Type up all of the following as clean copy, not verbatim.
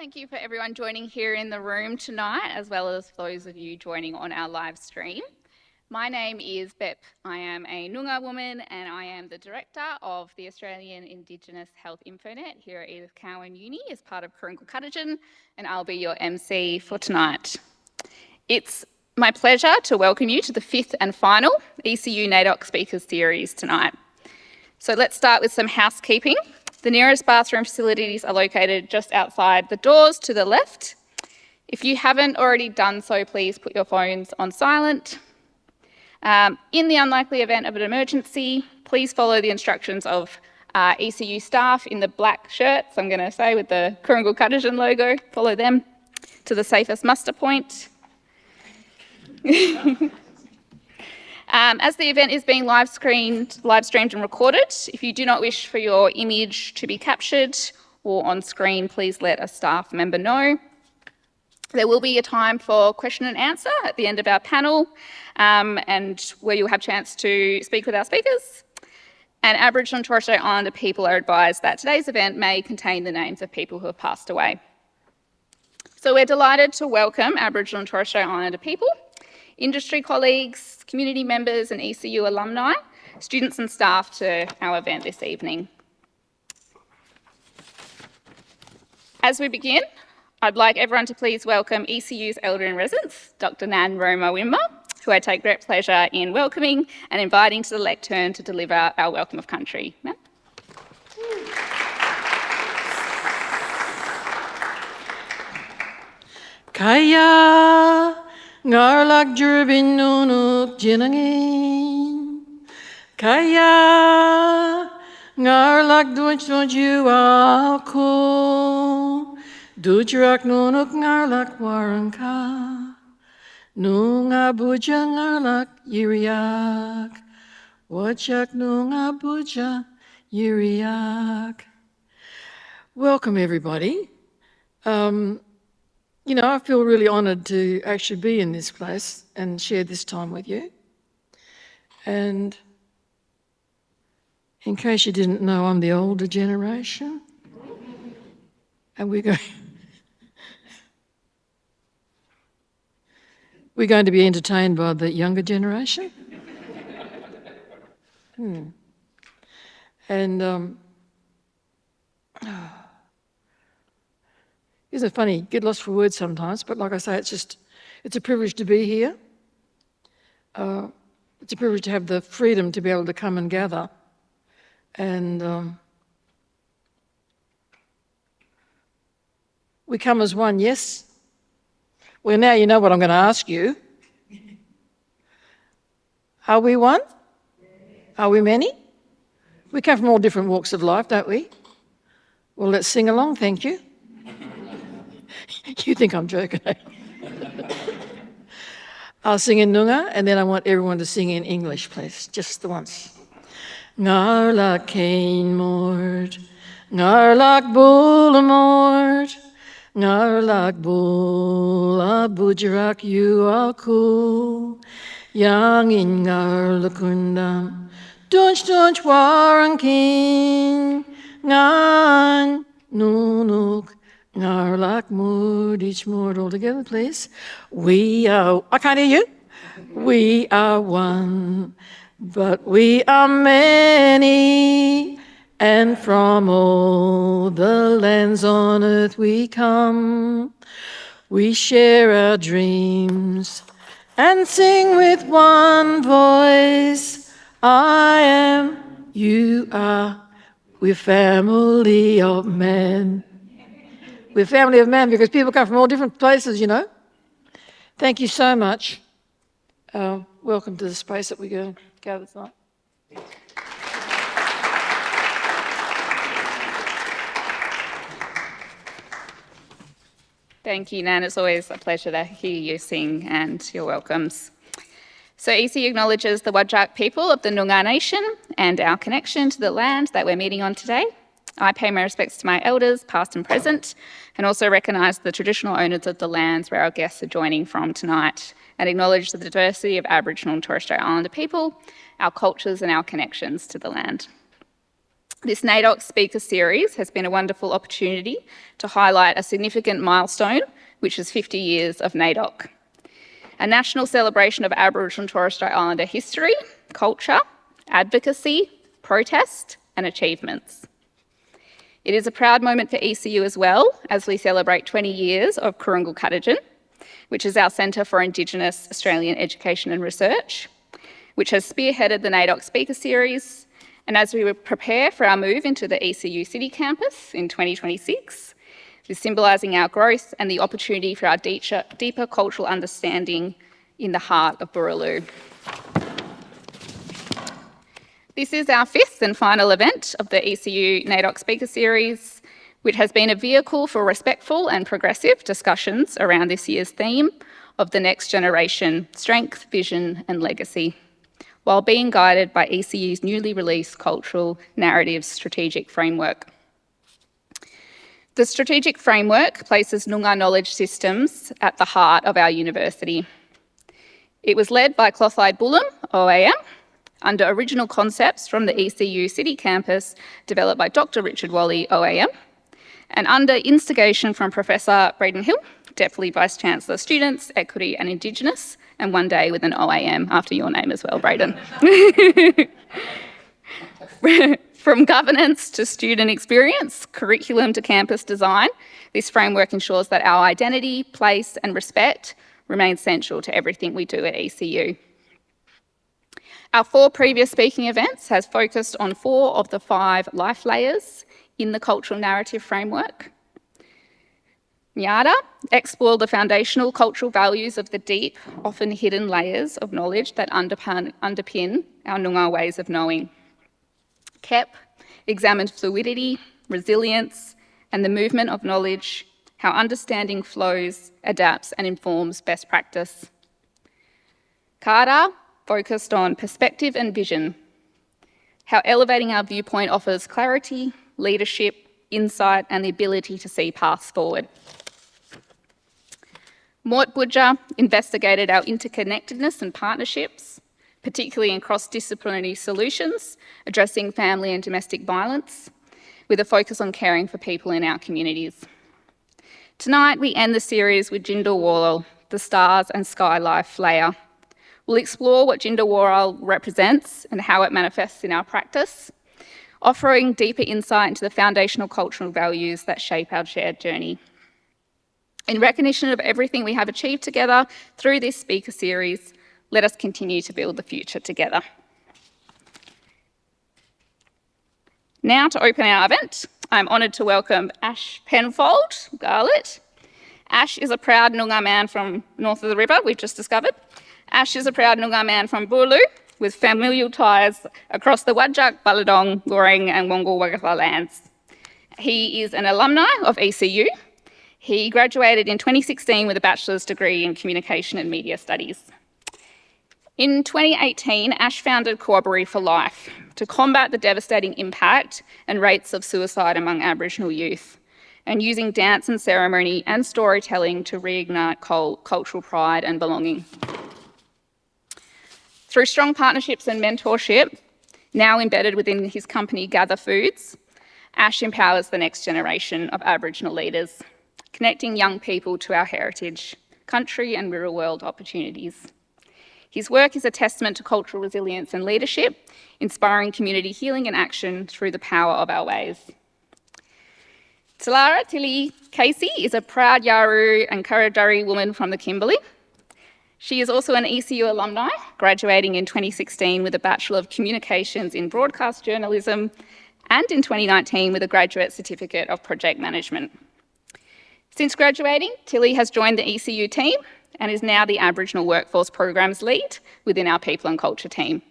Thank you for everyone joining here in the room tonight, as well as those of you joining on our live stream. My name is Bep. I am a Noongar woman and I am the Director of the Australian Indigenous HealthInfoNet here at Edith Cowan Uni as part of Kurongkurl Katitjin, and I'll be your MC for tonight. It's my pleasure to welcome you to the fifth and final ECU NAIDOC Speakers Series tonight. So let's start with some housekeeping. The nearest bathroom facilities are located just outside the doors to the left. If you haven't already done so, please put your phones on silent. In the unlikely event of an emergency, please follow the instructions of ECU staff in the black shirts, I'm going to say, with the Kurongkurl Katitjin logo. Follow them to the safest muster point. As the event is being live streamed and recorded, if you do not wish for your image to be captured or on screen, please let a staff member know. There will be a time for question and answer at the end of our panel, and where you'll have a chance to speak with our speakers. And Aboriginal and Torres Strait Islander people are advised that today's event may contain the names of people who have passed away. So we're delighted to welcome Aboriginal and Torres Strait Islander people, industry colleagues, community members and ECU alumni, students and staff to our event this evening. As we begin, I'd like everyone to please welcome ECU's Elder in Residence, Dr. Nan Roma Wimmer, who I take great pleasure in welcoming and inviting to the lectern to deliver our welcome of country. Nan? Kaya ngarlak jurbin nunuk jinangin. Kaya ngarlak dunch you aku. Dujrak nunuk ngarlak waranka. Nunga buja ngarlak yiriak. Wachak nunga buja yiriak. Welcome everybody. You know, I feel really honoured to actually be in this place and share this time with you. And in case you didn't know, I'm the older generation. And we're going to be entertained by the younger generation. And isn't it funny? Get lost for words sometimes, but like I say, it's a privilege to be here. It's a privilege to have the freedom to be able to come and gather. And we come as one, yes? Well, now you know what I'm going to ask you. Are we one? Are we many? We come from all different walks of life, don't we? Well, let's sing along, thank you. You think I'm joking, eh? I'll sing in Noongar and then I want everyone to sing in English, please, just the once. Ngarlak kain mord, ngarlak bula mord, ngarlak bula bujarak you aku, yang in ngarlakundam, dunch warankin, ngan nunuk. Ngarlak mood, each mood all together, please. We are, I can't hear you. We are one, but we are many, and from all the lands on earth we come. We share our dreams and sing with one voice. I am, you are, we're family of man. We're family of man because people come from all different places, you know. Thank you so much. Welcome to the space that we're going to gather tonight. Thank you, Nan. It's always a pleasure to hear you sing and your welcomes. So ECU acknowledges the Whadjuk people of the Noongar Nation and our connection to the land that we're meeting on today. I pay my respects to my elders, past and present, and also recognise the traditional owners of the lands where our guests are joining from tonight, and acknowledge the diversity of Aboriginal and Torres Strait Islander people, our cultures and our connections to the land. This NAIDOC speaker series has been a wonderful opportunity to highlight a significant milestone, which is 50 years of NAIDOC, a national celebration of Aboriginal and Torres Strait Islander history, culture, advocacy, protest and achievements. It is a proud moment for ECU as well, as we celebrate 20 years of Kurongkurl Katitjin, which is our Centre for Indigenous Australian Education and Research, which has spearheaded the NAIDOC speaker series. And as we prepare for our move into the ECU City campus in 2026, is symbolising our growth and the opportunity for our deeper cultural understanding in the heart of Boorloo. This is our fifth and final event of the ECU NAIDOC speaker series, which has been a vehicle for respectful and progressive discussions around this year's theme of the next generation, strength, vision and legacy, while being guided by ECU's newly released Cultural Narratives Strategic Framework. The strategic framework places Noongar knowledge systems at the heart of our university. It was led by Clothide Bullam, OAM, under original concepts from the ECU City campus developed by Dr. Richard Wally, OAM, and under instigation from Professor Braden Hill, Deputy Vice-Chancellor Students, Equity and Indigenous, and one day with an OAM after your name as well, Braden. From governance to student experience, curriculum to campus design, this framework ensures that our identity, place and respect remain central to everything we do at ECU. Our 4 previous speaking events has focused on 4 of the 5 life layers in the cultural narrative framework. Nyada explored the foundational cultural values of the deep, often hidden layers of knowledge that underpin our Noongar ways of knowing. Kep examined fluidity, resilience, and the movement of knowledge, how understanding flows, adapts, and informs best practice. Kara focused on perspective and vision, how elevating our viewpoint offers clarity, leadership, insight, and the ability to see paths forward. Mort Budja investigated our interconnectedness and partnerships, particularly in cross-disciplinary solutions, addressing family and domestic violence, with a focus on caring for people in our communities. Tonight, we end the series with Jindawarral, the Stars and Sky Life layer. We'll explore what Jindawarral represents and how it manifests in our practice, offering deeper insight into the foundational cultural values that shape our shared journey. In recognition of everything we have achieved together through this speaker series, let us continue to build the future together. Now to open our event, I'm honoured to welcome Ash Penfold, Garlet. Ash is a proud Noongar man from north of the river, we've just discovered. Ash is a proud Noongar man from Boorloo, with familial ties across the Wadjuk, Balladong, Goreng and Wongal Wagatha lands. He is an alumni of ECU. He graduated in 2016 with a bachelor's degree in Communication and Media Studies. In 2018, Ash founded Corroboree for Life to combat the devastating impact and rates of suicide among Aboriginal youth, and using dance and ceremony and storytelling to reignite cultural pride and belonging. Through strong partnerships and mentorship, now embedded within his company Gather Foods, Ash empowers the next generation of Aboriginal leaders, connecting young people to our heritage, country and real world opportunities. His work is a testament to cultural resilience and leadership, inspiring community healing and action through the power of our ways. Tillara Tilly Casey is a proud Yaru and Kurudari woman from the Kimberley. She is also an ECU alumni, graduating in 2016 with a Bachelor of Communications in Broadcast Journalism and in 2019 with a Graduate Certificate of Project Management. Since graduating, Tilly has joined the ECU team and is now the Aboriginal Workforce Programs Lead within our People and Culture team.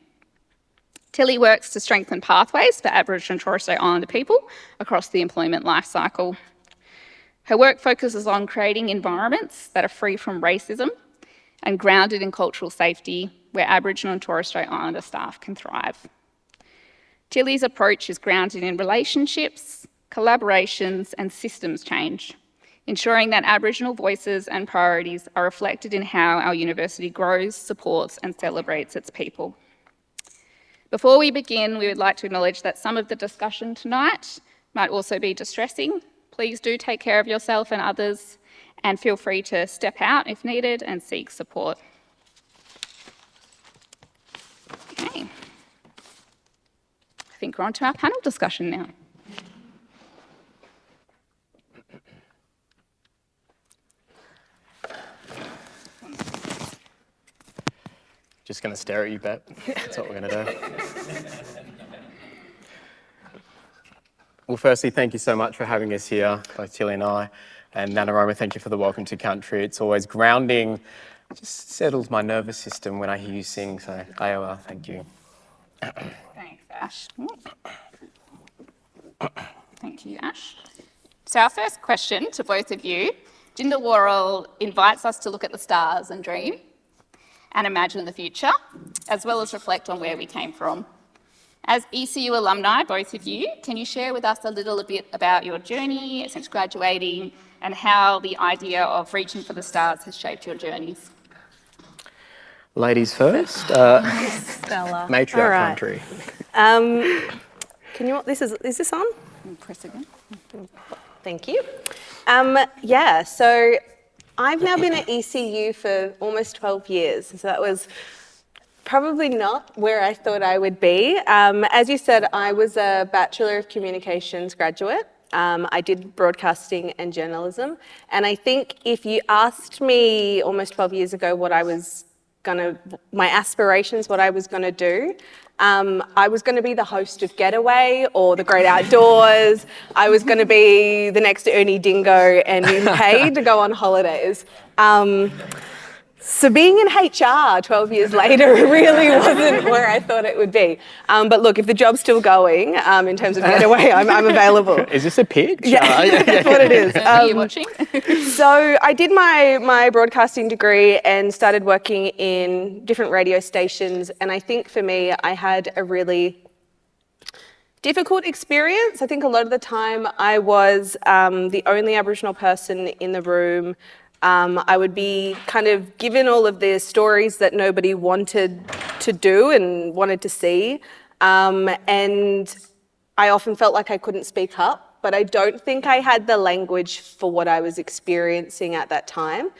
Tilly works to strengthen pathways for Aboriginal and Torres Strait Islander people across the employment life cycle. Her work focuses on creating environments that are free from racism and grounded in cultural safety, where Aboriginal and Torres Strait Islander staff can thrive. Tilly's approach is grounded in relationships, collaborations and systems change, ensuring that Aboriginal voices and priorities are reflected in how our university grows, supports and celebrates its people. Before we begin, we would like to acknowledge that some of the discussion tonight might also be distressing. Please do take care of yourself and others, and feel free to step out if needed and seek support. Okay. I think we're on to our panel discussion now. Just going to stare at you, Bet. That's what we're going to do. Well, firstly, thank you so much for having us here, both Tilly and I. And NaNoWriMo, thank you for the welcome to country. It's always grounding. It just settles my nervous system when I hear you sing. So, Iowa, thank you. Thanks, Ash. Thank you, Ash. So our first question to both of you, Kurongkurl invites us to look at the stars and dream and imagine the future, as well as reflect on where we came from. As ECU alumni, both of you, can you share with us a little bit about your journey since graduating and how the idea of reaching for the stars has shaped your journeys? Ladies first. Stella. Matriarch All right. country. Can you? Is this on? Press again. Thank you. Yeah. So I've now been at ECU for almost 12 years. So that was probably not where I thought I would be. As you said, I was a Bachelor of Communications graduate. I did broadcasting and journalism. And I think if you asked me almost 12 years ago my aspirations, what I was gonna do, I was gonna be the host of Getaway or The Great Outdoors. I was gonna be the next Ernie Dingo and being paid to go on holidays. So being in HR 12 years later really wasn't where I thought it would be. But look, if the job's still going, in terms of Getaway, I'm available. Is this a pitch? Yeah, that's what it is. Are you watching? So I did my broadcasting degree and started working in different radio stations. And I think for me, I had a really difficult experience. I think a lot of the time I was the only Aboriginal person in the room. I would be kind of given all of the stories that nobody wanted to do and wanted to see. And I often felt like I couldn't speak up, but I don't think I had the language for what I was experiencing at that time.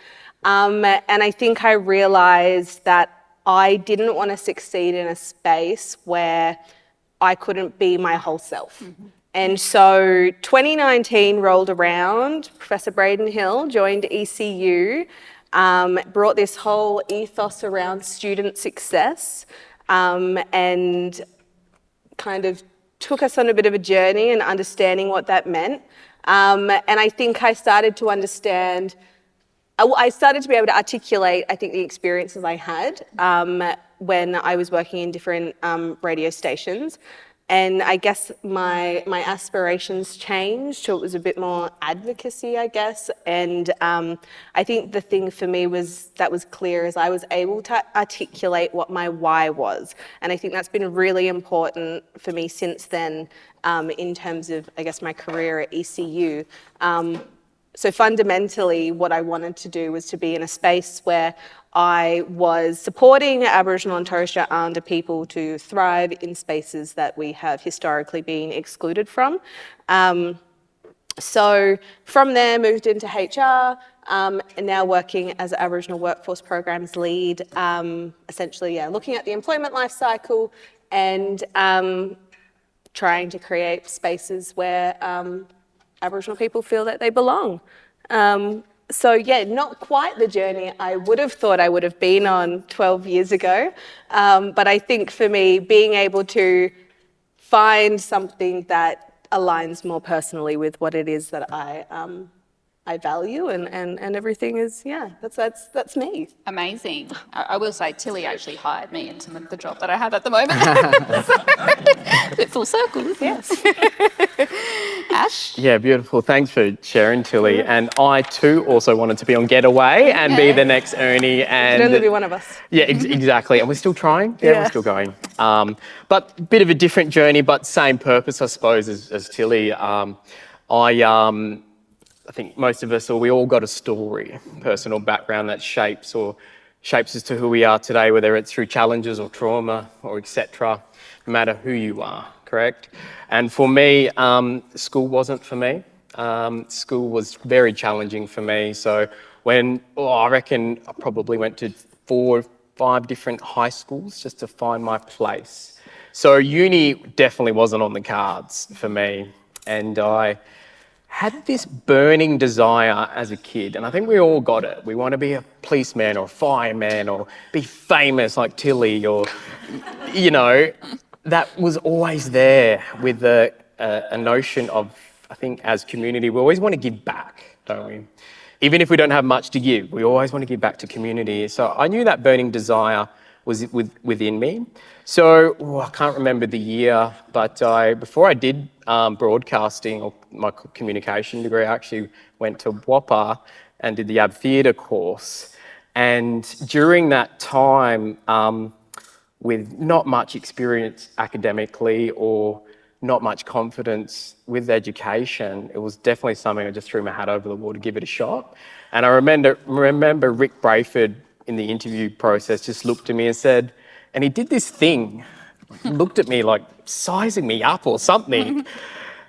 And I think I realized that I didn't want to succeed in a space where I couldn't be my whole self. Mm-hmm. And so 2019 rolled around, Professor Braden Hill joined ECU, brought this whole ethos around student success, and kind of took us on a bit of a journey in understanding what that meant. And I think I started to understand, I started to be able to articulate, I think, the experiences I had when I was working in different radio stations. And I guess my aspirations changed, so it was a bit more advocacy, I guess. And I think the thing for me that was clear is I was able to articulate what my why was. And I think that's been really important for me since then in terms of, I guess, my career at ECU. So fundamentally, what I wanted to do was to be in a space where I was supporting Aboriginal and Torres Strait Islander people to thrive in spaces that we have historically been excluded from. So from there, moved into HR, and now working as an Aboriginal Workforce Programs lead, essentially, looking at the employment life cycle and trying to create spaces where Aboriginal people feel that they belong. So not quite the journey I would have thought I would have been on 12 years ago. But I think for me, being able to find something that aligns more personally with what it is that I value and everything is, that's me. Amazing. I will say Tilly actually hired me into the job that I have at the moment. A bit full circle, isn't it? Ash? Yeah, beautiful. Thanks for sharing, Tilly. And I too also wanted to be on Getaway and be the next Ernie. And It could only be one of us. Yeah, exactly. And we're still trying. Yeah, we're still going. But a bit of a different journey, but same purpose, I suppose, as Tilly. I think most of us, or we all got a story, personal background that shapes or shapes us to who we are today, whether it's through challenges or trauma or etc., no matter who you are, correct? And for me, school wasn't for me. School was very challenging for me. So I reckon I probably went to 4 or 5 different high schools just to find my place. So uni definitely wasn't on the cards for me. And I had this burning desire as a kid, and I think we all got it. We want to be a policeman or a fireman or be famous like Tilly or, you know, that was always there with a notion of, I think as community, we always want to give back, don't we? Even if we don't have much to give, we always want to give back to community. So I knew that burning desire was within me. So I can't remember the year, but before I did broadcasting or my communication degree, I actually went to WAPA and did the AB Theatre course. And during that time, with not much experience academically or not much confidence with education, it was definitely something I just threw my hat over the wall to give it a shot. And I remember Rick Brayford in the interview process just looked at me and said, and he did this thing, looked at me like sizing me up or something.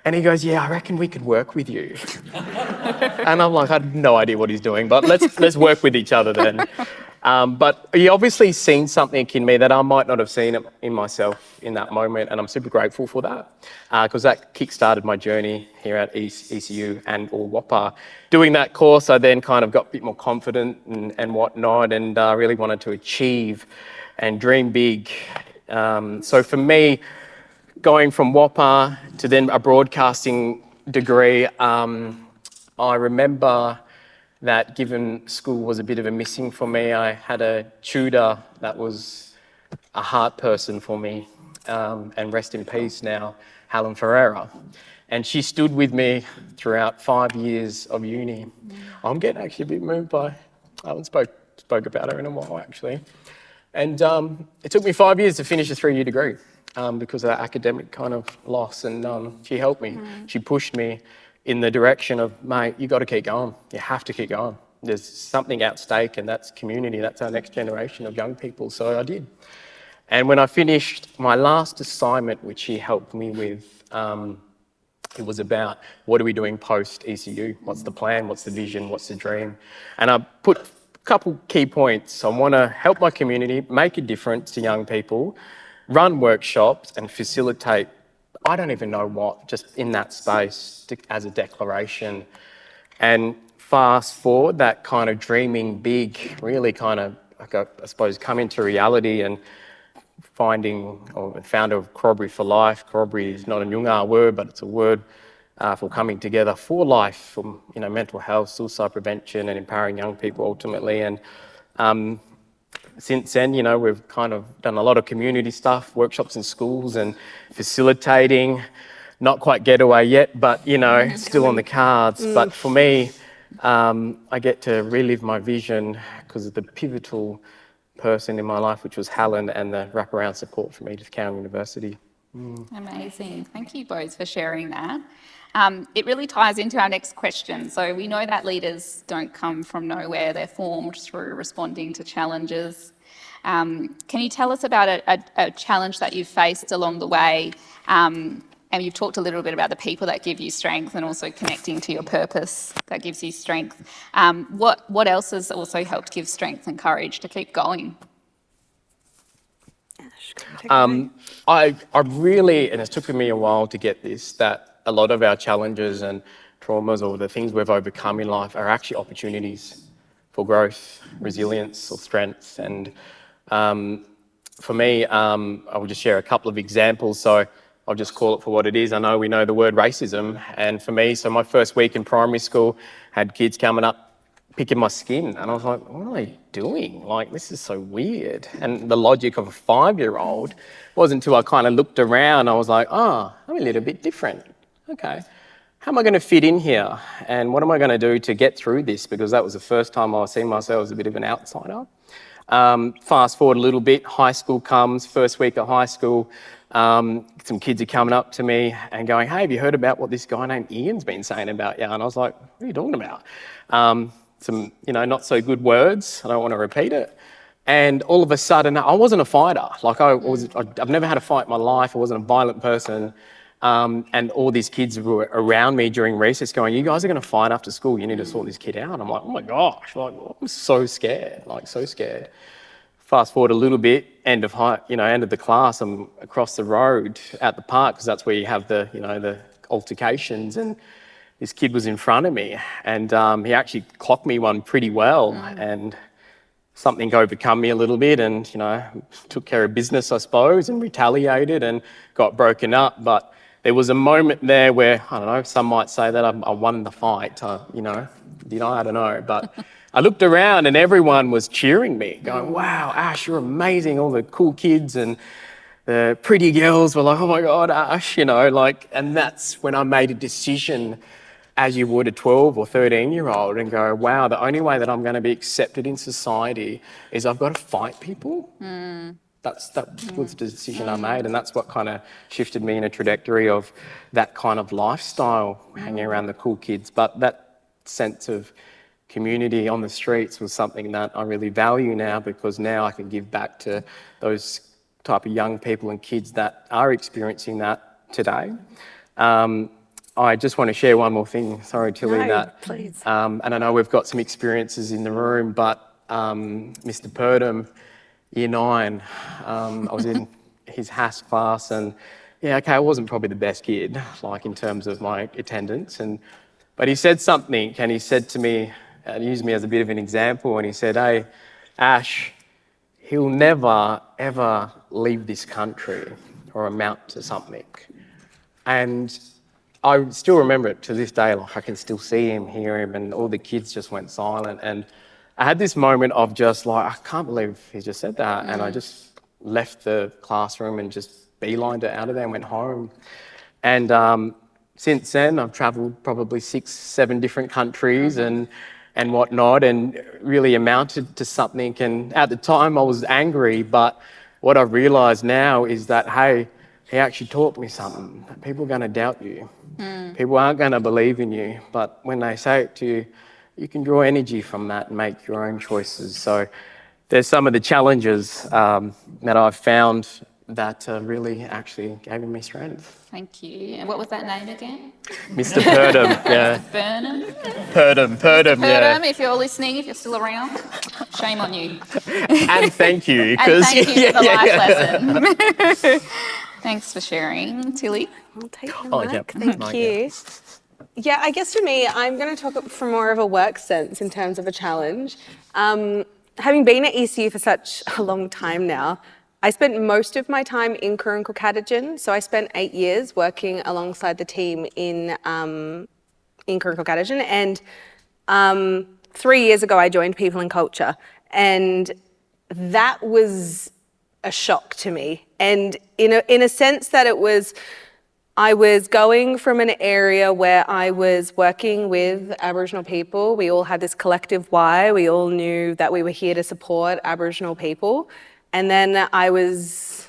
And he goes, yeah, I reckon we could work with you. And I'm like, I had no idea what he's doing, but let's work with each other then. But he obviously seen something in me that I might not have seen in myself in that moment, and I'm super grateful for that, because that kick-started my journey here at ECU and or WAPA. Doing that course, I then kind of got a bit more confident and whatnot, and really wanted to achieve and dream big. So for me, going from WAPA to then a broadcasting degree, I remember that given school was a bit of a missing for me, I had a tutor that was a heart person for me, and rest in peace now, Helen Ferreira. And she stood with me throughout 5 years of uni. I'm getting actually a bit moved I haven't spoke about her in a while actually. And it took me 5 years to finish a 3-year degree because of that academic kind of loss, and she helped me. She pushed me in the direction of, mate, you got to keep going. You have to keep going. There's something at stake, and that's community. That's our next generation of young people. So I did. And when I finished my last assignment, which she helped me with, it was about what are we doing post ECU? What's the plan? What's the vision? What's the dream? And I put a couple key points. I want to help my community, make a difference to young people, run workshops and facilitate, I don't even know what, just in that space as a declaration. And fast forward, that kind of dreaming big really kind of, I suppose, come into reality, and found of Kurongkurl for Life. Kurongkurl is not a Noongar word, but it's a word for coming together for life, for mental health, suicide prevention, and empowering young people ultimately. And since then, we've kind of done a lot of community stuff, workshops in schools and facilitating. Not quite getaway yet, but still on the cards. But for me, I get to relive my vision because of the pivotal person in my life, which was Helen, and the wraparound support from Edith Cowan University. Amazing. Thank you both for sharing that. It really ties into our next question. So we know that leaders don't come from nowhere. They're formed through responding to challenges. Can you tell us about a challenge that you've faced along the way? And you've talked a little bit about the people that give you strength, and also connecting to your purpose that gives you strength. What else has also helped give strength and courage to keep going? I really, and it's taken me a while to get this, that a lot of our challenges and traumas or the things we've overcome in life are actually opportunities for growth, resilience or strength. And for me, I will just share a couple of examples. So I'll just call it for what it is. I know we know the word racism. And for me, so my first week in primary school, had kids coming up, picking my skin. And I was like, what are they doing? Like, this is so weird. And the logic of a 5-year-old wasn't until I kind of looked around, I was like, oh, I'm a little bit different. Okay. How am I going to fit in here? And what am I going to do to get through this? Because that was the first time I was seeing myself as a bit of an outsider. Fast forward a little bit, high school comes, first week of high school. Some kids are coming up to me and going, hey, have you heard about what this guy named Ian's been saying about you? And I was like, what are you talking about? Some, not so good words. I don't want to repeat it. And all of a sudden, I wasn't a fighter. Like I've never had a fight in my life. I wasn't a violent person. And all these kids were around me during recess going, you guys are going to fight after school. You need to sort this kid out. I'm like, oh my gosh, like I'm so scared, like so scared. Fast forward a little bit, end of the class, I'm across the road at the park because that's where you have the altercations, and this kid was in front of me, and he actually clocked me one pretty well, and something overcome me a little bit, and took care of business, I suppose, and retaliated and got broken up. But there was a moment there where, I don't know, some might say that I won the fight, did I? I don't know, but I looked around and everyone was cheering me, going, wow, Ash, you're amazing. All the cool kids and the pretty girls were like, oh my God, Ash, and that's when I made a decision, as you would a 12 or 13-year-old, and go, wow, the only way that I'm going to be accepted in society is I've got to fight people. That was the decision I made, and that's what kind of shifted me in a trajectory of that kind of lifestyle, hanging around the cool kids. But that sense of community on the streets was something that I really value now, because now I can give back to those type of young people and kids that are experiencing that today. I just want to share one more thing. Sorry, Tilly. Please. And I know we've got some experiences in the room, but Mr. Purdom, Year 9, I was in his HAS class, and I wasn't probably the best kid, like in terms of my attendance, but he said something, and he said to me, and used me as a bit of an example, and he said, hey, Ash, he'll never, ever leave this country or amount to something. And I still remember it to this day, like I can still see him, hear him, and all the kids just went silent. And I had this moment of just like, I can't believe he just said that. And I just left the classroom and just beelined it out of there and went home. And since then, I've travelled probably 6, 7 different countries and whatnot, and really amounted to something. And at the time I was angry, but what I've realised now is that, hey, he actually taught me something. People are going to doubt you. People aren't going to believe in you. But when they say it to you, you can draw energy from that and make your own choices. So there's some of the challenges that I've found that really actually gave me strength. Thank you. And what was that name again? Mr. Purdom, yeah. Burnham? Purdom, yeah. Purdom, if you're listening, if you're still around, shame on you. And thank you. And thank you for the life lesson. Thanks for sharing, Tilly. I'll take your mic. Thank you. Yeah, I guess for me, I'm going to talk from more of a work sense in terms of a challenge. Having been at ECU for such a long time now, I spent most of my time in Kurongkurl, Katitjin. So I spent 8 years working alongside the team in Kurongkurl, Katitjin. And 3 years ago, I joined People and Culture. And that was a shock to me. And in a sense that I was going from an area where I was working with Aboriginal people. We all had this collective why. We all knew that we were here to support Aboriginal people. And then I was,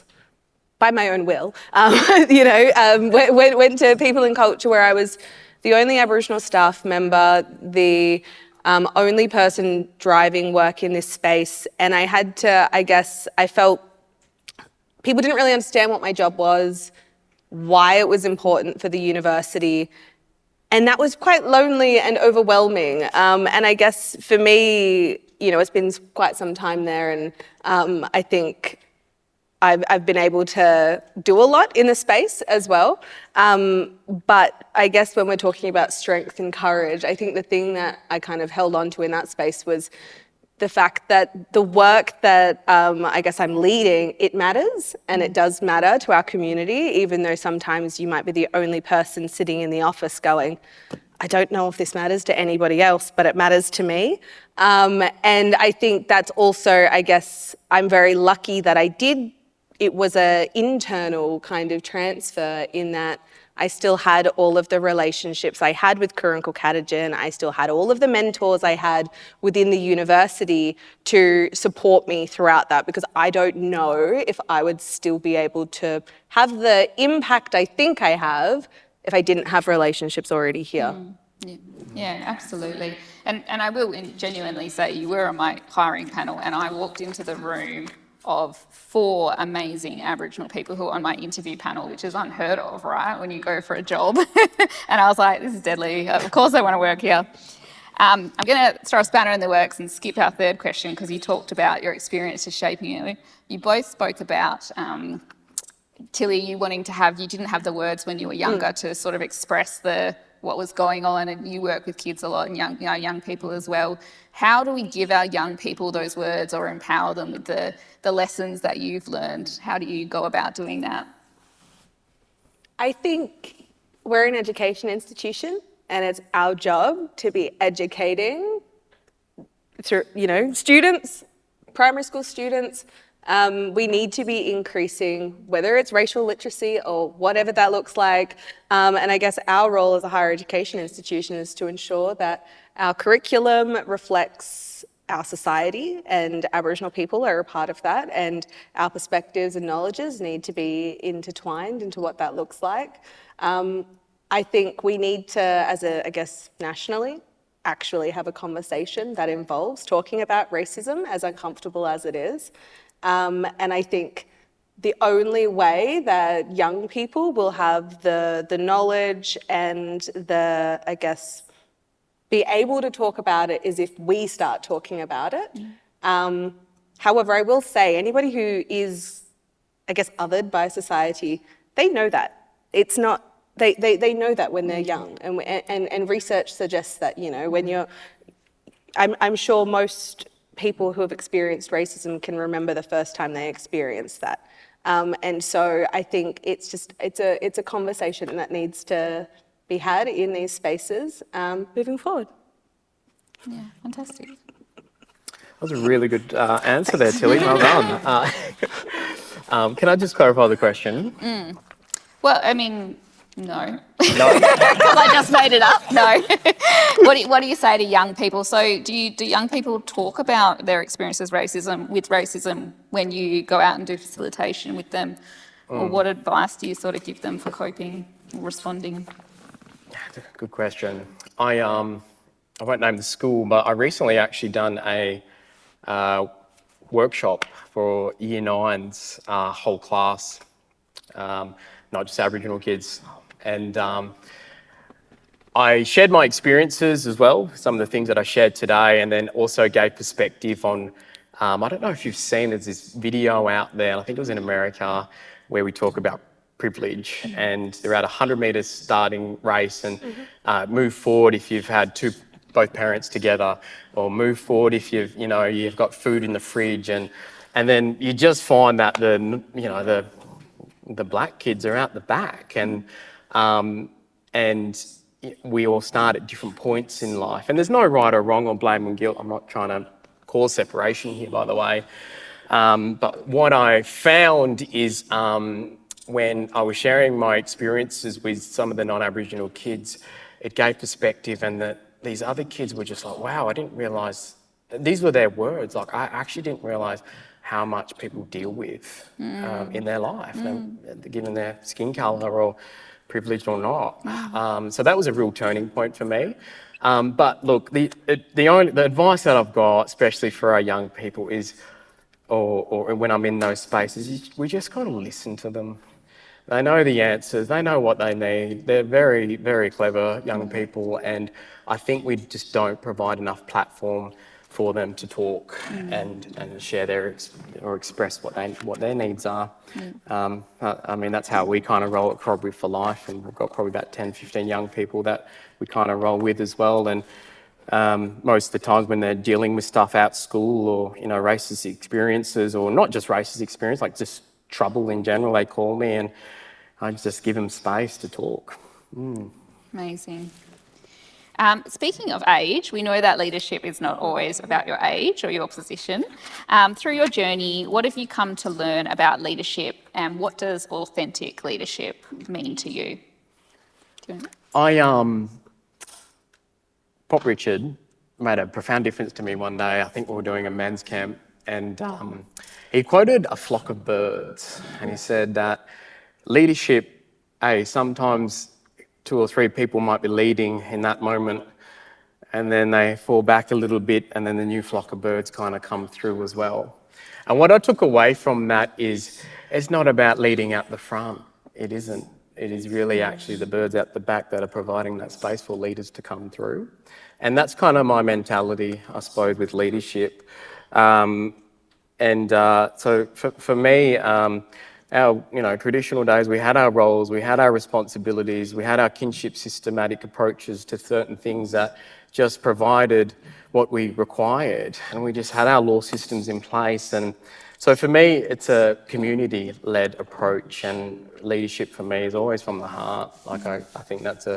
by my own will, went to People and Culture, where I was the only Aboriginal staff member, the only person driving work in this space. And I had to, I felt people didn't really understand what my job was, why it was important for the university. And that was quite lonely and overwhelming. And I guess for me, it's been quite some time there, and I think I've been able to do a lot in the space as well. But I guess when we're talking about strength and courage, I think the thing that I kind of held on to in that space was the fact that the work that I'm leading, it matters, and it does matter to our community, even though sometimes you might be the only person sitting in the office going, I don't know if this matters to anybody else, but it matters to me. And I think that's also, I'm very lucky that it was an internal kind of transfer, in that I still had all of the relationships I had with Kurongkurl, Katitjin. I still had all of the mentors I had within the university to support me throughout that, because I don't know if I would still be able to have the impact I think I have if I didn't have relationships already here. Yeah, absolutely. And I will genuinely say you were on my hiring panel and I walked into the room of 4 amazing Aboriginal people who are on my interview panel, which is unheard of, right, when you go for a job. And I was like, this is deadly. Of course I want to work here. I'm going to throw a spanner in the works and skip our third question because you talked about your experiences shaping you. You both spoke about Tilly, you didn't have the words when you were younger to sort of express what was going on, and you work with kids a lot and young people as well. How do we give our young people those words or empower them with the lessons that you've learned? How do you go about doing that? I think we're an education institution and it's our job to be educating students, primary school students. We need to be increasing, whether it's racial literacy or whatever that looks like. And I guess our role as a higher education institution is to ensure that our curriculum reflects our society and Aboriginal people are a part of that, and our perspectives and knowledges need to be intertwined into what that looks like. I think we need to, nationally, actually have a conversation that involves talking about racism, as uncomfortable as it is. And I think the only way that young people will have the knowledge and be able to talk about it is if we start talking about it. However, I will say anybody who is, othered by society, they know that. It's not, they know that when they're young, and research suggests that, when you're, I'm sure most people who have experienced racism can remember the first time they experienced that. And so I think it's a conversation that needs to be had in these spaces moving forward. Yeah, fantastic. That was a really good answer there, Tilly. Well done. Can I just clarify the question? Well, I mean, no. No? Because I just made it up. No. What do you say to young people? So do young people talk about their experiences with racism when you go out and do facilitation with them? Or what advice do you sort of give them for coping or responding? Good question. I won't name the school, but I recently actually done a workshop for Year 9's whole class, not just Aboriginal kids. And I shared my experiences as well, some of the things that I shared today, and then also gave perspective on, I don't know if you've seen, there's this video out there, I think it was in America, where we talk about privilege, and they're at a 100-metre starting race, and move forward if you've had both parents together, or move forward if you've got food in the fridge, and then you just find that the black kids are out the back, and we all start at different points in life, and there's no right or wrong or blame and guilt. I'm not trying to cause separation here, by the way, but what I found is when I was sharing my experiences with some of the non-Aboriginal kids, it gave perspective, and that these other kids were just like, wow, I didn't realise, these were their words, like I actually didn't realise how much people deal with in their life, given their skin colour or privileged or not. So that was a real turning point for me. But look, the advice that I've got, especially for our young people, is, or when I'm in those spaces, we just got to listen to them. They know the answers, they know what they need. They're very, very clever young people, and I think we just don't provide enough platform for them to talk and share or express what their needs are. I mean, that's how we kind of roll at Kurongkurl for Life, and we've got probably about 10, 15 young people that we kind of roll with as well. And most of the times when they're dealing with stuff at school, or racist experiences, or not just racist experience, like just trouble in general, they call me, and I just give them space to talk. Amazing. Speaking of age, we know that leadership is not always about your age or your position. Through your journey, what have you come to learn about leadership, and what does authentic leadership mean to you? Pop Richard made a profound difference to me one day. I think we were doing a men's camp, and he quoted A Flock of Birds, and he said that leadership, sometimes 2 or 3 people might be leading in that moment, and then they fall back a little bit, and then the new flock of birds kind of come through as well. And what I took away from that is it's not about leading out the front. It isn't. It is really actually the birds out the back that are providing that space for leaders to come through. And that's kind of my mentality, I suppose, with leadership. So for me, our traditional days, we had our roles, we had our responsibilities, we had our kinship systematic approaches to certain things that just provided what we required, and we just had our law systems in place. And so for me, it's a community-led approach, and leadership for me is always from the heart. Like I think that's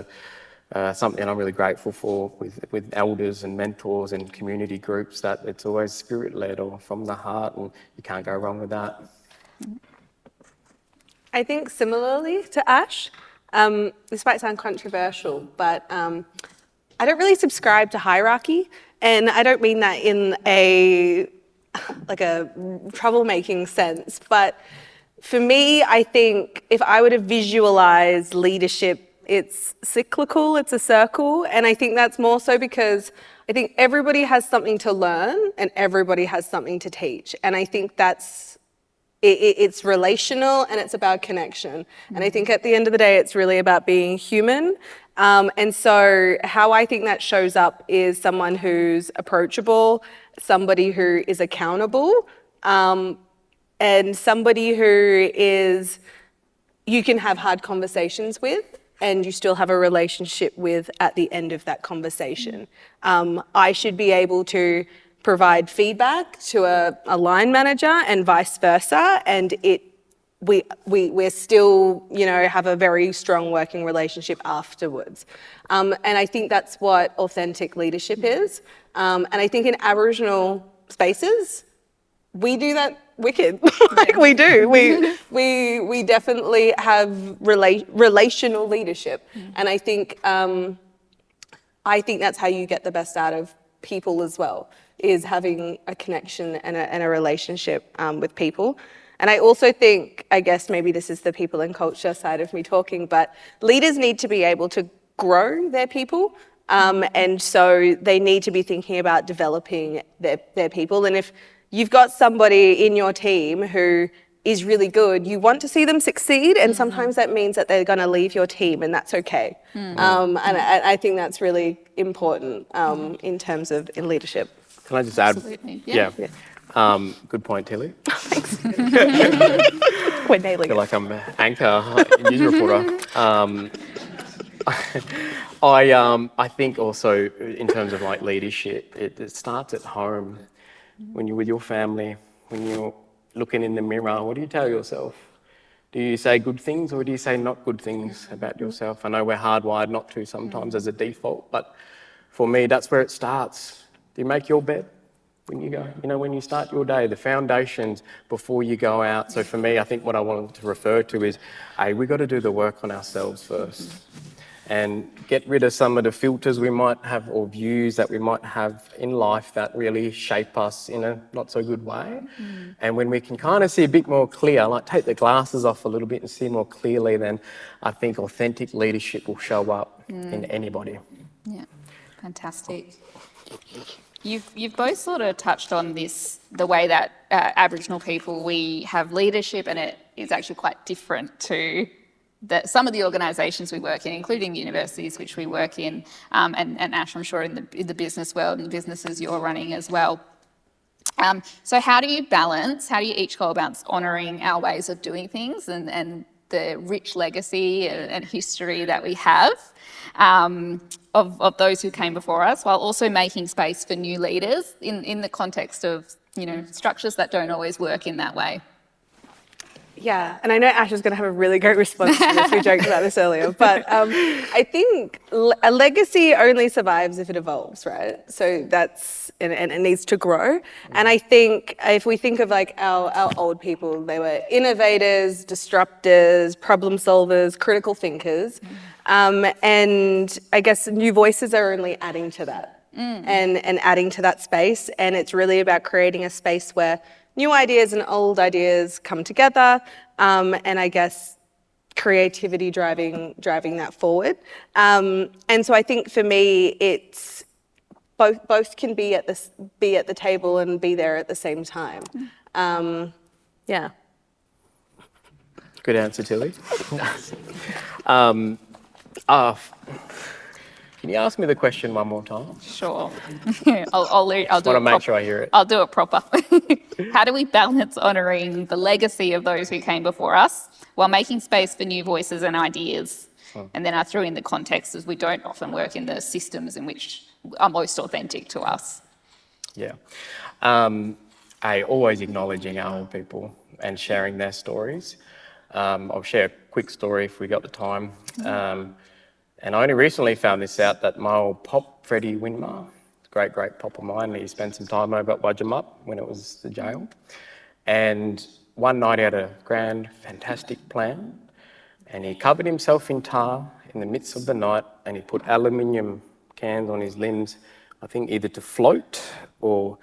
something I'm really grateful for with elders and mentors and community groups, that it's always spirit-led or from the heart, and you can't go wrong with that. I think similarly to Ash, this might sound controversial, but I don't really subscribe to hierarchy, and I don't mean that in a troublemaking sense, but for me, I think if I were to visualize leadership, it's cyclical, it's a circle, and I think that's more so because I think everybody has something to learn and everybody has something to teach, and I think it's relational and it's about connection. And I think at the end of the day, it's really about being human. And so how I think that shows up is someone who's approachable, somebody who is accountable, and somebody who you can have hard conversations with and you still have a relationship with at the end of that conversation. I should be able to provide feedback to a line manager and vice versa, and we're still, have a very strong working relationship afterwards. And I think that's what authentic leadership is. And I think in Aboriginal spaces, we do that wicked. Like we do. We definitely have relational leadership. And I think that's how you get the best out of people as well, is having a connection and a relationship with people. And I also think, I guess maybe this is the people and culture side of me talking, but leaders need to be able to grow their people. And so they need to be thinking about developing their people. And if you've got somebody in your team who is really good, you want to see them succeed, and sometimes that means that they're going to leave your team, and that's okay. And I think that's really important in terms of in leadership. Can I just add? Absolutely. Yeah. Good point, Tilly. Thanks. We're nailing I feel it. like I'm an anchor, news reporter. I think also in terms of like leadership, it starts at home, when you're with your family, when you're looking in the mirror. What do you tell yourself? Do you say good things or do you say not good things about yourself? I know we're hardwired not to sometimes as a default, but for me, that's where it starts. Do you make your bed when you go? When you start your day, the foundations before you go out. So for me, I think what I wanted to refer to is, hey, we got to do the work on ourselves first and get rid of some of the filters we might have or views that we might have in life that really shape us in a not so good way. And when we can kind of see a bit more clear, like take the glasses off a little bit and see more clearly, then I think authentic leadership will show up in anybody. Yeah, fantastic. You've both sort of touched on this, the way that Aboriginal people, we have leadership, and it is actually quite different to some of the organisations we work in, including universities which we work in, and Ash, I'm sure in the business world and businesses you're running as well. So how do you each go about honouring our ways of doing things and the rich legacy and history that we have of those who came before us, while also making space for new leaders in the context of structures that don't always work in that way? Yeah, and I know Ash is going to have a really great response to this. We joked about this earlier, but I think a legacy only survives if it evolves, right? So that's, and it needs to grow. And I think if we think of like our old people, they were innovators, disruptors, problem solvers, critical thinkers. And I guess new voices are only adding to that and adding to that space. And it's really about creating a space where new ideas and old ideas come together, and I guess creativity driving that forward. And so I think for me, it's both can be at the table and be there at the same time. Yeah. Good answer, Tilly. Can you ask me the question one more time? Sure. I'll do Want to make sure I hear it. I'll do it proper. How do we balance honouring the legacy of those who came before us while making space for new voices and ideas? And then I threw in the context as we don't often work in the systems in which are most authentic to us. Yeah. Always acknowledging our old people and sharing their stories. I'll share a quick story if we got the time. And I only recently found this out, that my old pop, Freddie Winmar, great pop of mine, he spent some time over at Wadjamup when it was the jail. And one night he had a grand, fantastic plan, and he covered himself in tar in the midst of the night, and he put aluminium cans on his limbs, I think either to float or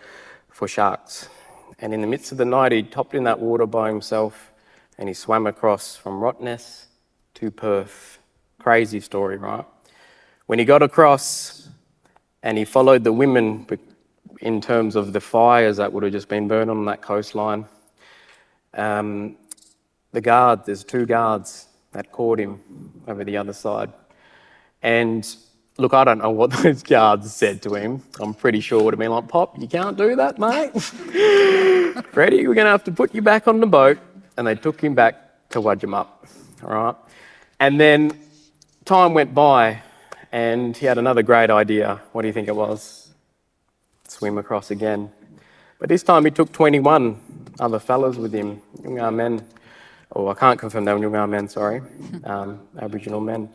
for sharks. And in the midst of the night, he hopped in that water by himself, and he swam across from Rottnest to Perth. Crazy story, right? When he got across and he followed the women in terms of the fires that would have just been burned on that coastline, there's 2 guards that caught him over the other side. And look, I don't know what those guards said to him. I'm pretty sure it would have been like, "Pop, you can't do that, mate. Freddie, we're going to have to put you back on the boat." And they took him back to Wadjamup, all right? And then time went by and he had another great idea. What do you think it was? Swim across again. But this time he took 21 other fellas with him, Noongar men. I can't confirm they were Noongar men, sorry, Aboriginal men.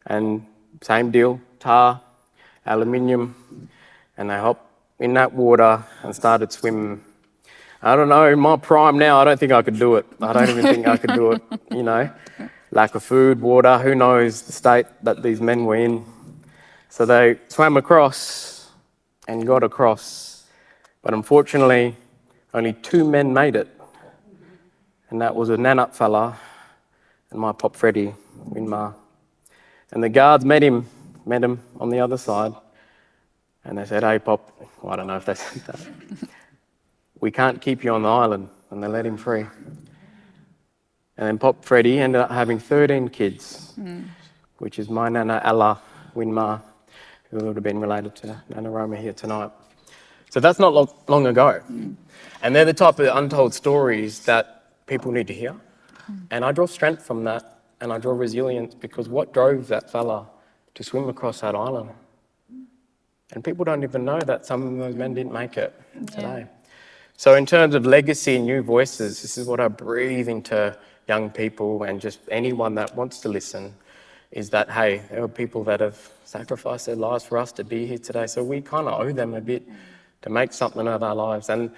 And same deal, tar, aluminium, and they hopped in that water and started swimming. I don't know, in my prime now, I don't think I could do it. I don't even think I could do it, you know. Lack of food, water, who knows the state that these men were in. So they swam across and got across. But unfortunately, only 2 men made it. And that was a Nanup fella and my pop Freddie Winmar. And the guards met him on the other side. And they said, "Hey, Pop," well, I don't know if they said that. "We can't keep you on the island." And they let him free. And then Pop Freddie ended up having 13 kids, which is my Nana Ella Winmar, who would have been related to Nana Roma here tonight. So that's not long ago. And they're the type of untold stories that people need to hear. And I draw strength from that, and I draw resilience, because what drove that fella to swim across that island? And people don't even know that some of those men didn't make it today. So in terms of legacy and new voices, this is what I breathe into young people and just anyone that wants to listen, is that, hey, there are people that have sacrificed their lives for us to be here today, so we kind of owe them a bit to make something of our lives. And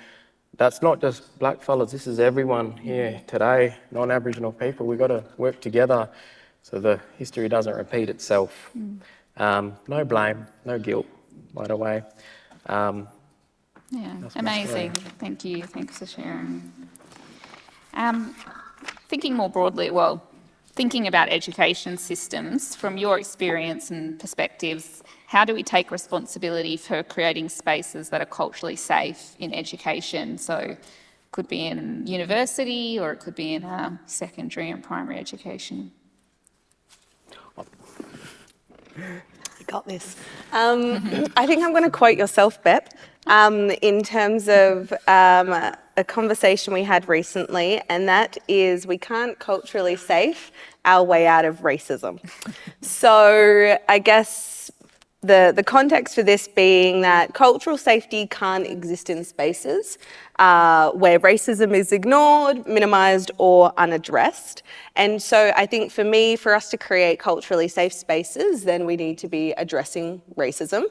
that's not just black fellas, this is everyone here today, non-Aboriginal people. We've got to work together so the history doesn't repeat itself. No blame, no guilt, by the way. Amazing. Thank you. Thanks for sharing. Thinking more broadly, thinking about education systems, from your experience and perspectives, how do we take responsibility for creating spaces that are culturally safe in education? So it could be in university, or it could be in secondary and primary education. You got this. I think I'm going to quote yourself, Bep, in terms of a conversation we had recently, and that is, we can't culturally safe our way out of racism. So I guess the context for this being that cultural safety can't exist in spaces where racism is ignored, minimised or unaddressed. And so I think for me, for us to create culturally safe spaces, then we need to be addressing racism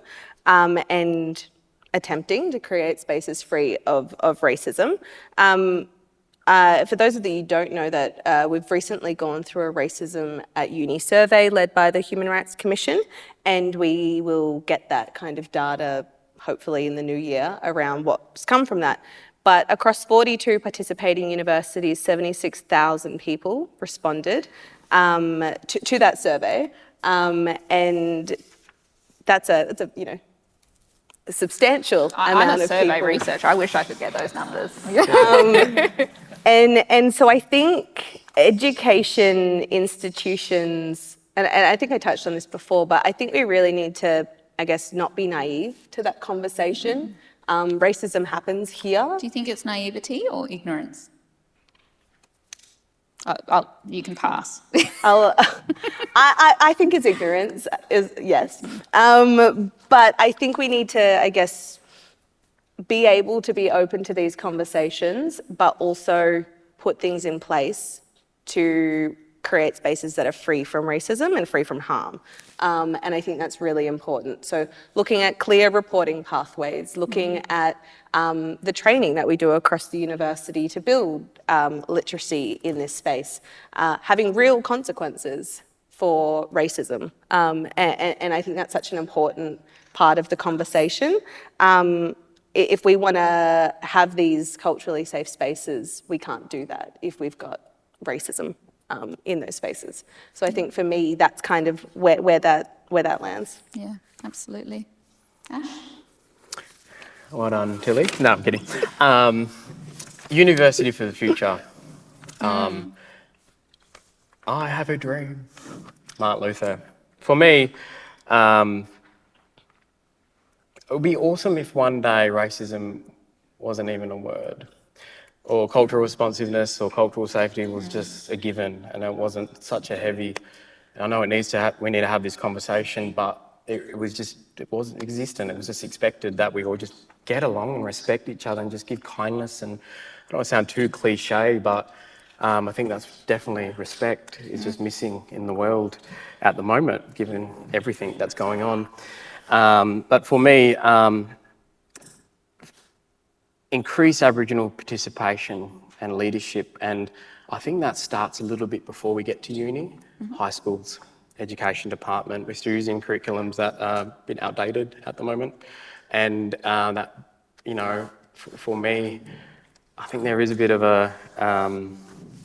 and attempting to create spaces free of racism. For those of you who don't know that, we've recently gone through a racism at uni survey led by the Human Rights Commission, and we will get that kind of data hopefully in the new year around what's come from that. But across 42 participating universities, 76,000 people responded to that survey, and that's a a substantial I'm amount a of survey people. researcher. I wish I could get those numbers. And so I think education institutions, and I think I touched on this before, but I think we really need to, I guess, not be naive to that conversation. Racism happens here. Do you think it's naivety or ignorance? You can pass. I think it's ignorance, yes. But I think we need to, I guess, be able to be open to these conversations, but also put things in place to create spaces that are free from racism and free from harm. And I think that's really important. So looking at clear reporting pathways, looking at the training that we do across the university to build literacy in this space, having real consequences for racism. And I think that's such an important part of the conversation. If we want to have these culturally safe spaces, we can't do that if we've got racism in those spaces. So I think for me, that's kind of where that lands. Yeah, absolutely. Ash? Well done, Tilly. No, I'm kidding. University for the future. I have a dream. Martin Luther. For me, it would be awesome if one day racism wasn't even a word, or cultural responsiveness or cultural safety was just a given, and it wasn't such a heavy. I know we need to have this conversation, but it wasn't existent. It was just expected that we all just get along and respect each other and just give kindness. And I don't want to sound too cliche, but I think that's definitely respect is just missing in the world at the moment, given everything that's going on. But for me, increase Aboriginal participation and leadership, and I think that starts a little bit before we get to uni, high schools, education department. We're still using curriculums that are a bit outdated at the moment, and that, for me, I think there is a bit of a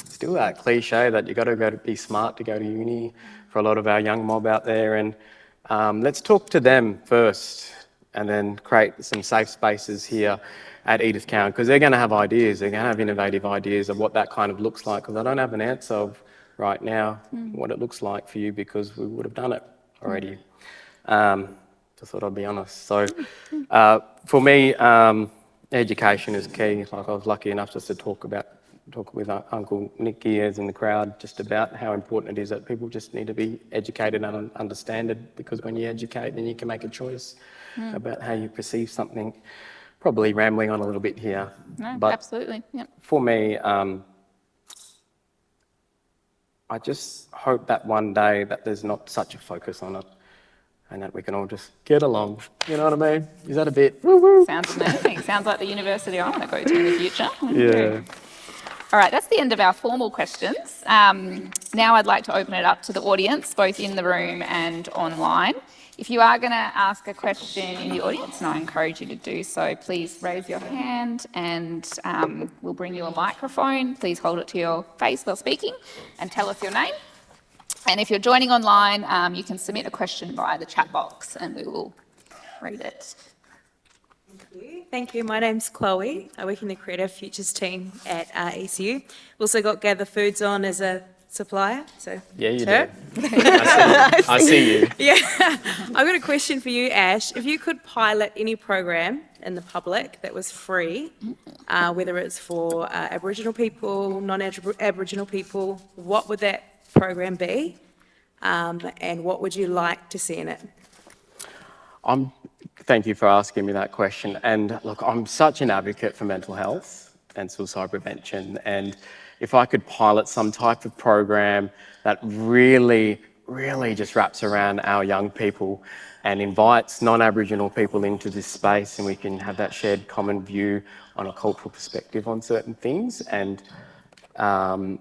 still that cliche that you got to go to be smart to go to uni for a lot of our young mob out there, and let's talk to them first and then create some safe spaces here at Edith Cowan, because they're going to have ideas, they're going to have innovative ideas of what that kind of looks like, because I don't have an answer of right now what it looks like for you, because we would have done it already. Just thought I'd be honest. So for me, education is key. Like, I was lucky enough just to talk with Uncle Nicky as in the crowd, just about how important it is that people just need to be educated and understand it, because when you educate, then you can make a choice about how you perceive something. Probably rambling on a little bit here. No, but absolutely. Yep. For me, I just hope that one day that there's not such a focus on it, and that we can all just get along. You know what I mean? Is that a bit woo-woo? Sounds amazing. Sounds like the university I want to go to in the future. Yeah. All right, that's the end of our formal questions. Now I'd like to open it up to the audience, both in the room and online. If you are going to ask a question in the audience, and I encourage you to do so, please raise your hand and we'll bring you a microphone. Please hold it to your face while speaking and tell us your name. And if you're joining online, you can submit a question via the chat box and we will read it. Thank you. My name's Chloe. I work in the Creative Futures team at ECU. We've also got Gather Foods on as a supplier. So Yeah, you sure. do. I see you. Yeah. I've got a question for you, Ash. If you could pilot any program in the public that was free, whether it's for Aboriginal people, non-Aboriginal people, what would that program be? And what would you like to see in it? Thank you for asking me that question. And look, I'm such an advocate for mental health and suicide prevention. And if I could pilot some type of program that really, really just wraps around our young people and invites non-Aboriginal people into this space, and we can have that shared common view on a cultural perspective on certain things. And I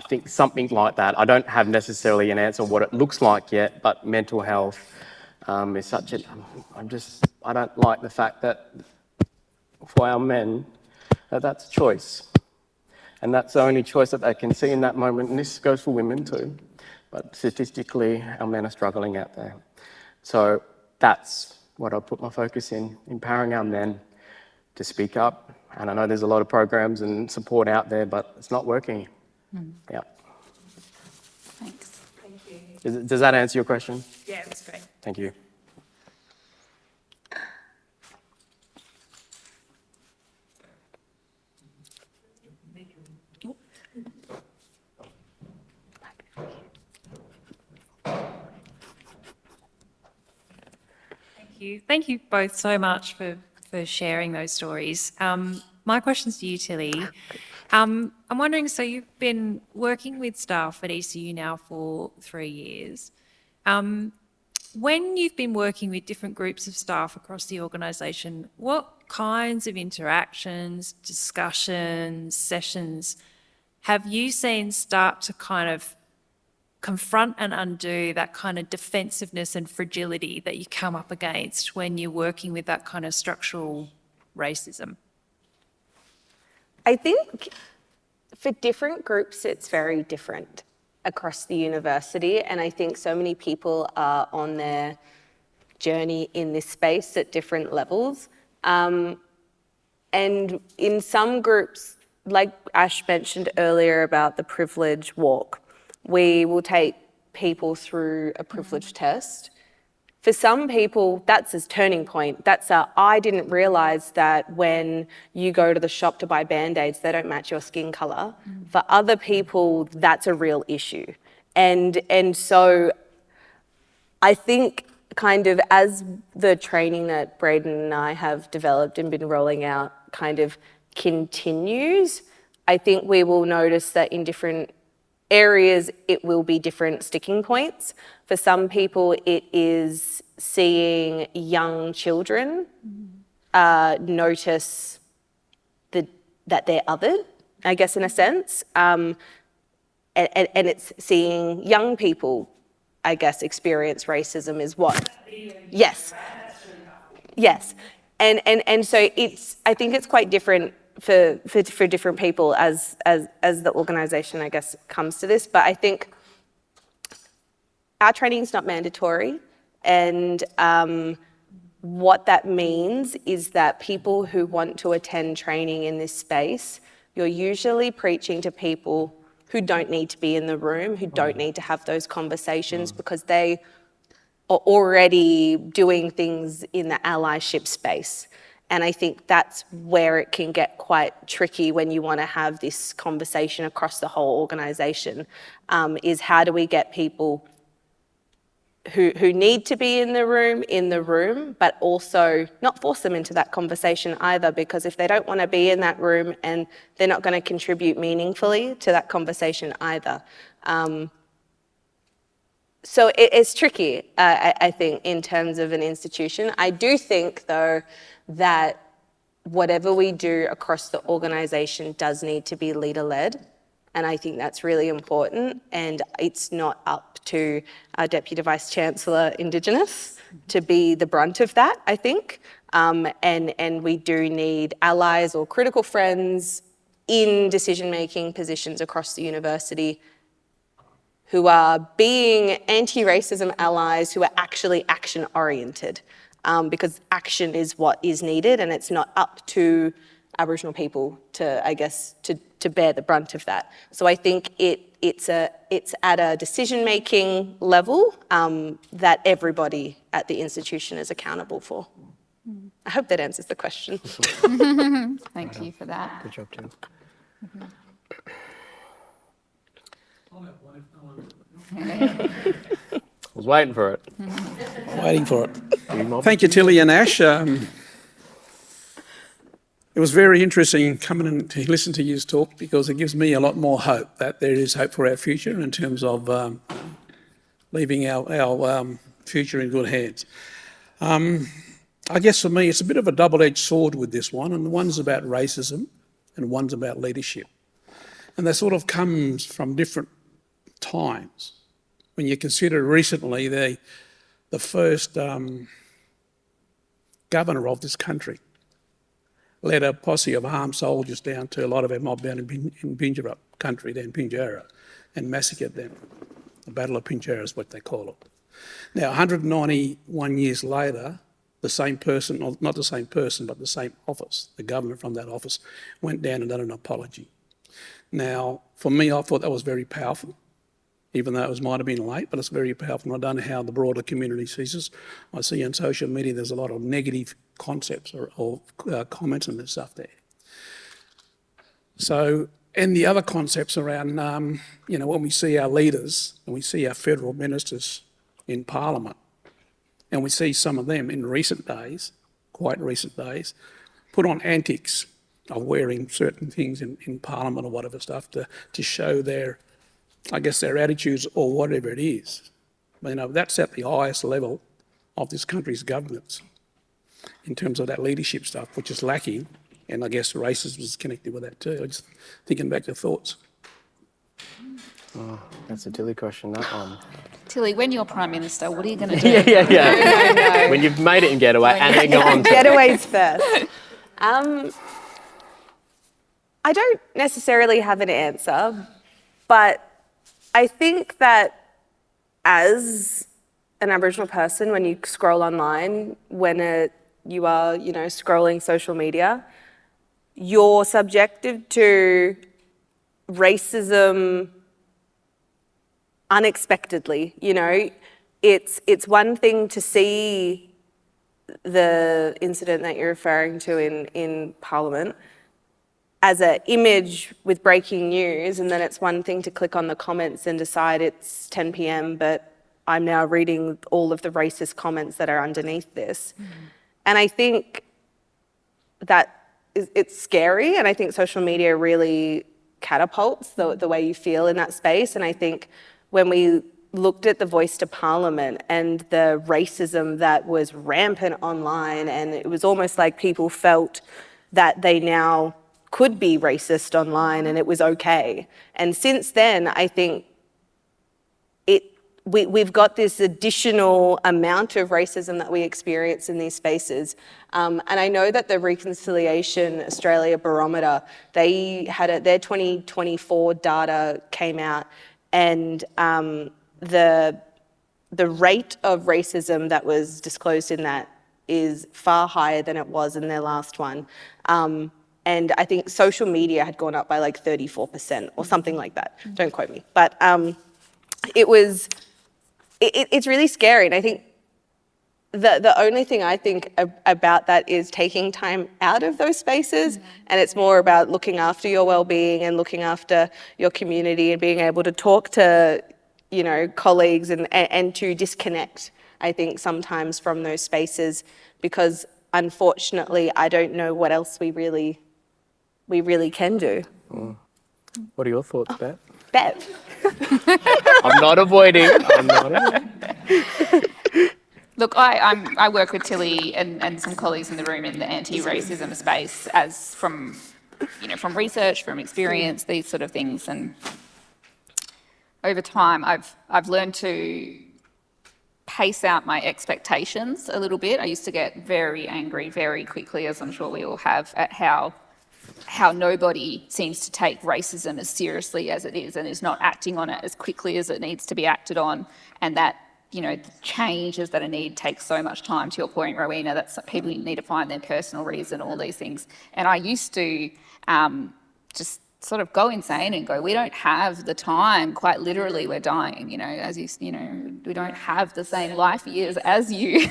think something like that. I don't have necessarily an answer on what it looks like yet, but mental health is such a, I don't like the fact that for our men, that's a choice. And that's the only choice that they can see in that moment. And this goes for women too. But statistically, our men are struggling out there. So that's what I put my focus in, empowering our men to speak up. And I know there's a lot of programs and support out there, but it's not working. Yeah. Thanks. Thank you. Does that answer your question? Yeah, that's great. Thank you. Thank you both so much for sharing those stories. My question's to you, Tilly. I'm wondering, so you've been working with staff at ECU now for 3 years. When you've been working with different groups of staff across the organisation, what kinds of interactions, discussions, sessions have you seen start to kind of confront and undo that kind of defensiveness and fragility that you come up against when you're working with that kind of structural racism? I think for different groups, it's very different across the university. And I think so many people are on their journey in this space at different levels. And in some groups, like Ash mentioned earlier about the privilege walk, we will take people through a privilege test. For some people, that's a turning point. That's I didn't realise that when you go to the shop to buy Band-Aids, they don't match your skin colour. For other people, that's a real issue. And so I think kind of as the training that Braden and I have developed and been rolling out kind of continues, I think we will notice that in different areas, it will be different sticking points. For some people, it is seeing young children notice that they're othered, I guess, in a sense. And it's seeing young people, I guess, experience racism is what? Yes. Yes. And so I think it's quite different for different people as the organisation, I guess, comes to this. But I think our training is not mandatory, and what that means is that people who want to attend training in this space, you're usually preaching to people who don't need to be in the room, who don't need to have those conversations because they are already doing things in the allyship space. And I think that's where it can get quite tricky when you want to have this conversation across the whole organisation, is how do we get people who need to be in the room, but also not force them into that conversation either, because if they don't want to be in that room and they're not going to contribute meaningfully to that conversation either. So it's tricky, I think, in terms of an institution. I do think, though, that whatever we do across the organisation does need to be leader-led, and I think that's really important, and it's not up to our Deputy Vice-Chancellor, Indigenous, to be the brunt of that, I think, and we do need allies or critical friends in decision-making positions across the university who are being anti-racism allies who are actually action-oriented. Because action is what is needed, and it's not up to Aboriginal people to, I guess, to bear the brunt of that. So I think it's at a decision-making level that everybody at the institution is accountable for. I hope that answers the question. Thank you for that. Good job, Tim. I was waiting for it. Waiting for it. Thank you, Tilly and Ash. It was very interesting coming in to listen to you talk, because it gives me a lot more hope that there is hope for our future in terms of leaving our future in good hands. I guess for me, it's a bit of a double-edged sword with this one, and one's about racism and one's about leadership. And that sort of comes from different times. When you consider recently the first governor of this country led a posse of armed soldiers down to a lot of our mob down in Pinjarra country, then Pinjarra, and massacred them. The Battle of Pinjarra is what they call it. Now, 191 years later, the same person, or not the same person, but the same office, the governor from that office, went down and done an apology. Now, for me, I thought that was very powerful, even though it might have been late, but it's very powerful. I don't know how the broader community sees this. I see on social media there's a lot of negative concepts or comments and stuff there. So, and the other concepts around, when we see our leaders and we see our federal ministers in Parliament, and we see some of them in recent days, quite recent days, put on antics of wearing certain things in Parliament or whatever stuff to show their attitudes or whatever it is. But, that's at the highest level of this country's governance in terms of that leadership stuff, which is lacking, and I guess racism is connected with that too. I'm just thinking back to thoughts. Oh, that's a Tilly question, that one. Tilly, when you're Prime Minister, what are you going to do? No. When you've made it in Getaway and then go on to... Getaways first. I don't necessarily have an answer, but I think that as an Aboriginal person, when you scroll online, when you are, scrolling social media, you're subjected to racism unexpectedly. It's one thing to see the incident that you're referring to in Parliament as an image with breaking news, and then it's one thing to click on the comments and decide it's 10 p.m, but I'm now reading all of the racist comments that are underneath this. And I think that it's scary, and I think social media really catapults the way you feel in that space. And I think when we looked at the Voice to Parliament and the racism that was rampant online, and it was almost like people felt that they now could be racist online and it was okay. And since then, I think we've got this additional amount of racism that we experience in these spaces. And I know that the Reconciliation Australia Barometer, they had their 2024 data came out, and the rate of racism that was disclosed in that is far higher than it was in their last one. And I think social media had gone up by like 34% or something like that. Don't quote me. But it's really scary. And I think the only thing I think about that is taking time out of those spaces. And it's more about looking after your well-being and looking after your community and being able to talk to, colleagues and to disconnect, I think, sometimes from those spaces, because unfortunately, I don't know what else we really can do. What are your thoughts, Beth? Bev. I'm not avoiding. Look, I work with Tilly and some colleagues in the room in the anti-racism space, as from research, from experience, these sort of things. And over time, I've learned to pace out my expectations a little bit. I used to get very angry very quickly, as I'm sure we all have, at how nobody seems to take racism as seriously as it is and is not acting on it as quickly as it needs to be acted on, and that the changes that are needed take so much time. To your point, Rowena, that people need to find their personal reason, all these things. And I used to just sort of go insane and go, we don't have the time, quite literally we're dying, we don't have the same life years as you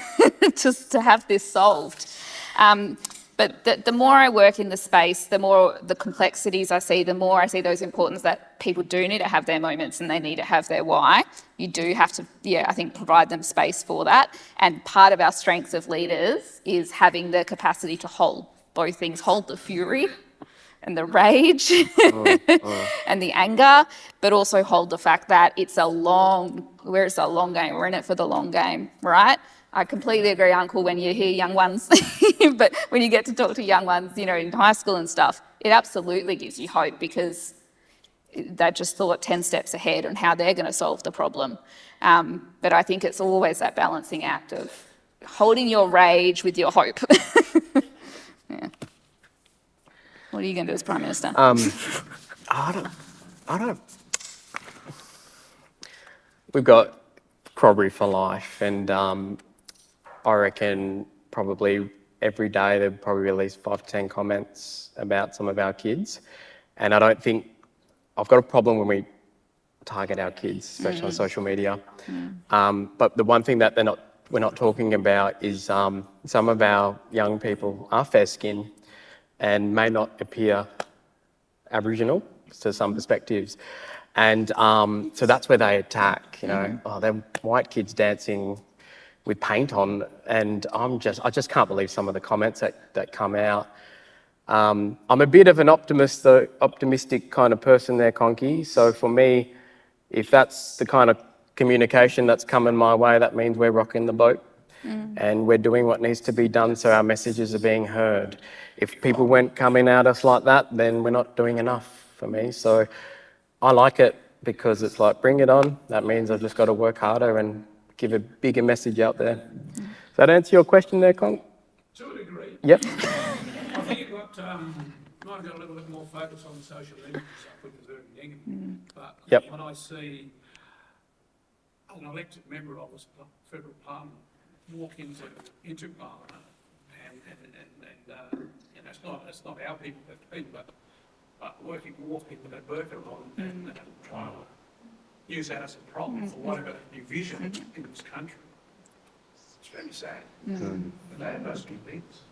just to have this solved. But the more I work in the space, the more the complexities I see, the more I see those importance that people do need to have their moments and they need to have their why. You do have to, I think, provide them space for that. And part of our strengths of leaders is having the capacity to hold both things, hold the fury and the rage and the anger, but also hold the fact that it's a long game. We're in it for the long game, right? I completely agree, Uncle, when you hear young ones, but when you get to talk to young ones, in high school and stuff, it absolutely gives you hope, because they just thought 10 steps ahead on how they're going to solve the problem. But I think it's always that balancing act of holding your rage with your hope. Yeah. What are you going to do as Prime Minister? I don't. We've got Corroboree for life, and I reckon probably every day there'd probably be at least 5 to 10 comments about some of our kids, and I don't think I've got a problem when we target our kids, especially on social media. But the one thing that we're not talking about is some of our young people are fair-skinned and may not appear Aboriginal to some perspectives. And so that's where they attack, you know. Oh, they're white kids dancing with paint on, and I just can't believe some of the comments that come out. I'm a bit of an optimistic kind of person there, Conky. So for me, if that's the kind of communication that's coming my way, that means we're rocking the boat and we're doing what needs to be done so our messages are being heard. If people weren't coming at us like that, then we're not doing enough for me. So I like it because it's like, bring it on. That means I've just got to work harder and give a bigger message out there. Does that answer your question there, Con? To a degree. Yep. I think you've got, might have got a little bit more focus on social media stuff, which is very negative. But Yep. when I see an elected member of the federal parliament walk into parliament, and it's not our people that speak, but walking with a burqa on and trying to use that as a problem for whatever division in this country. It's very sad. And they have those two things.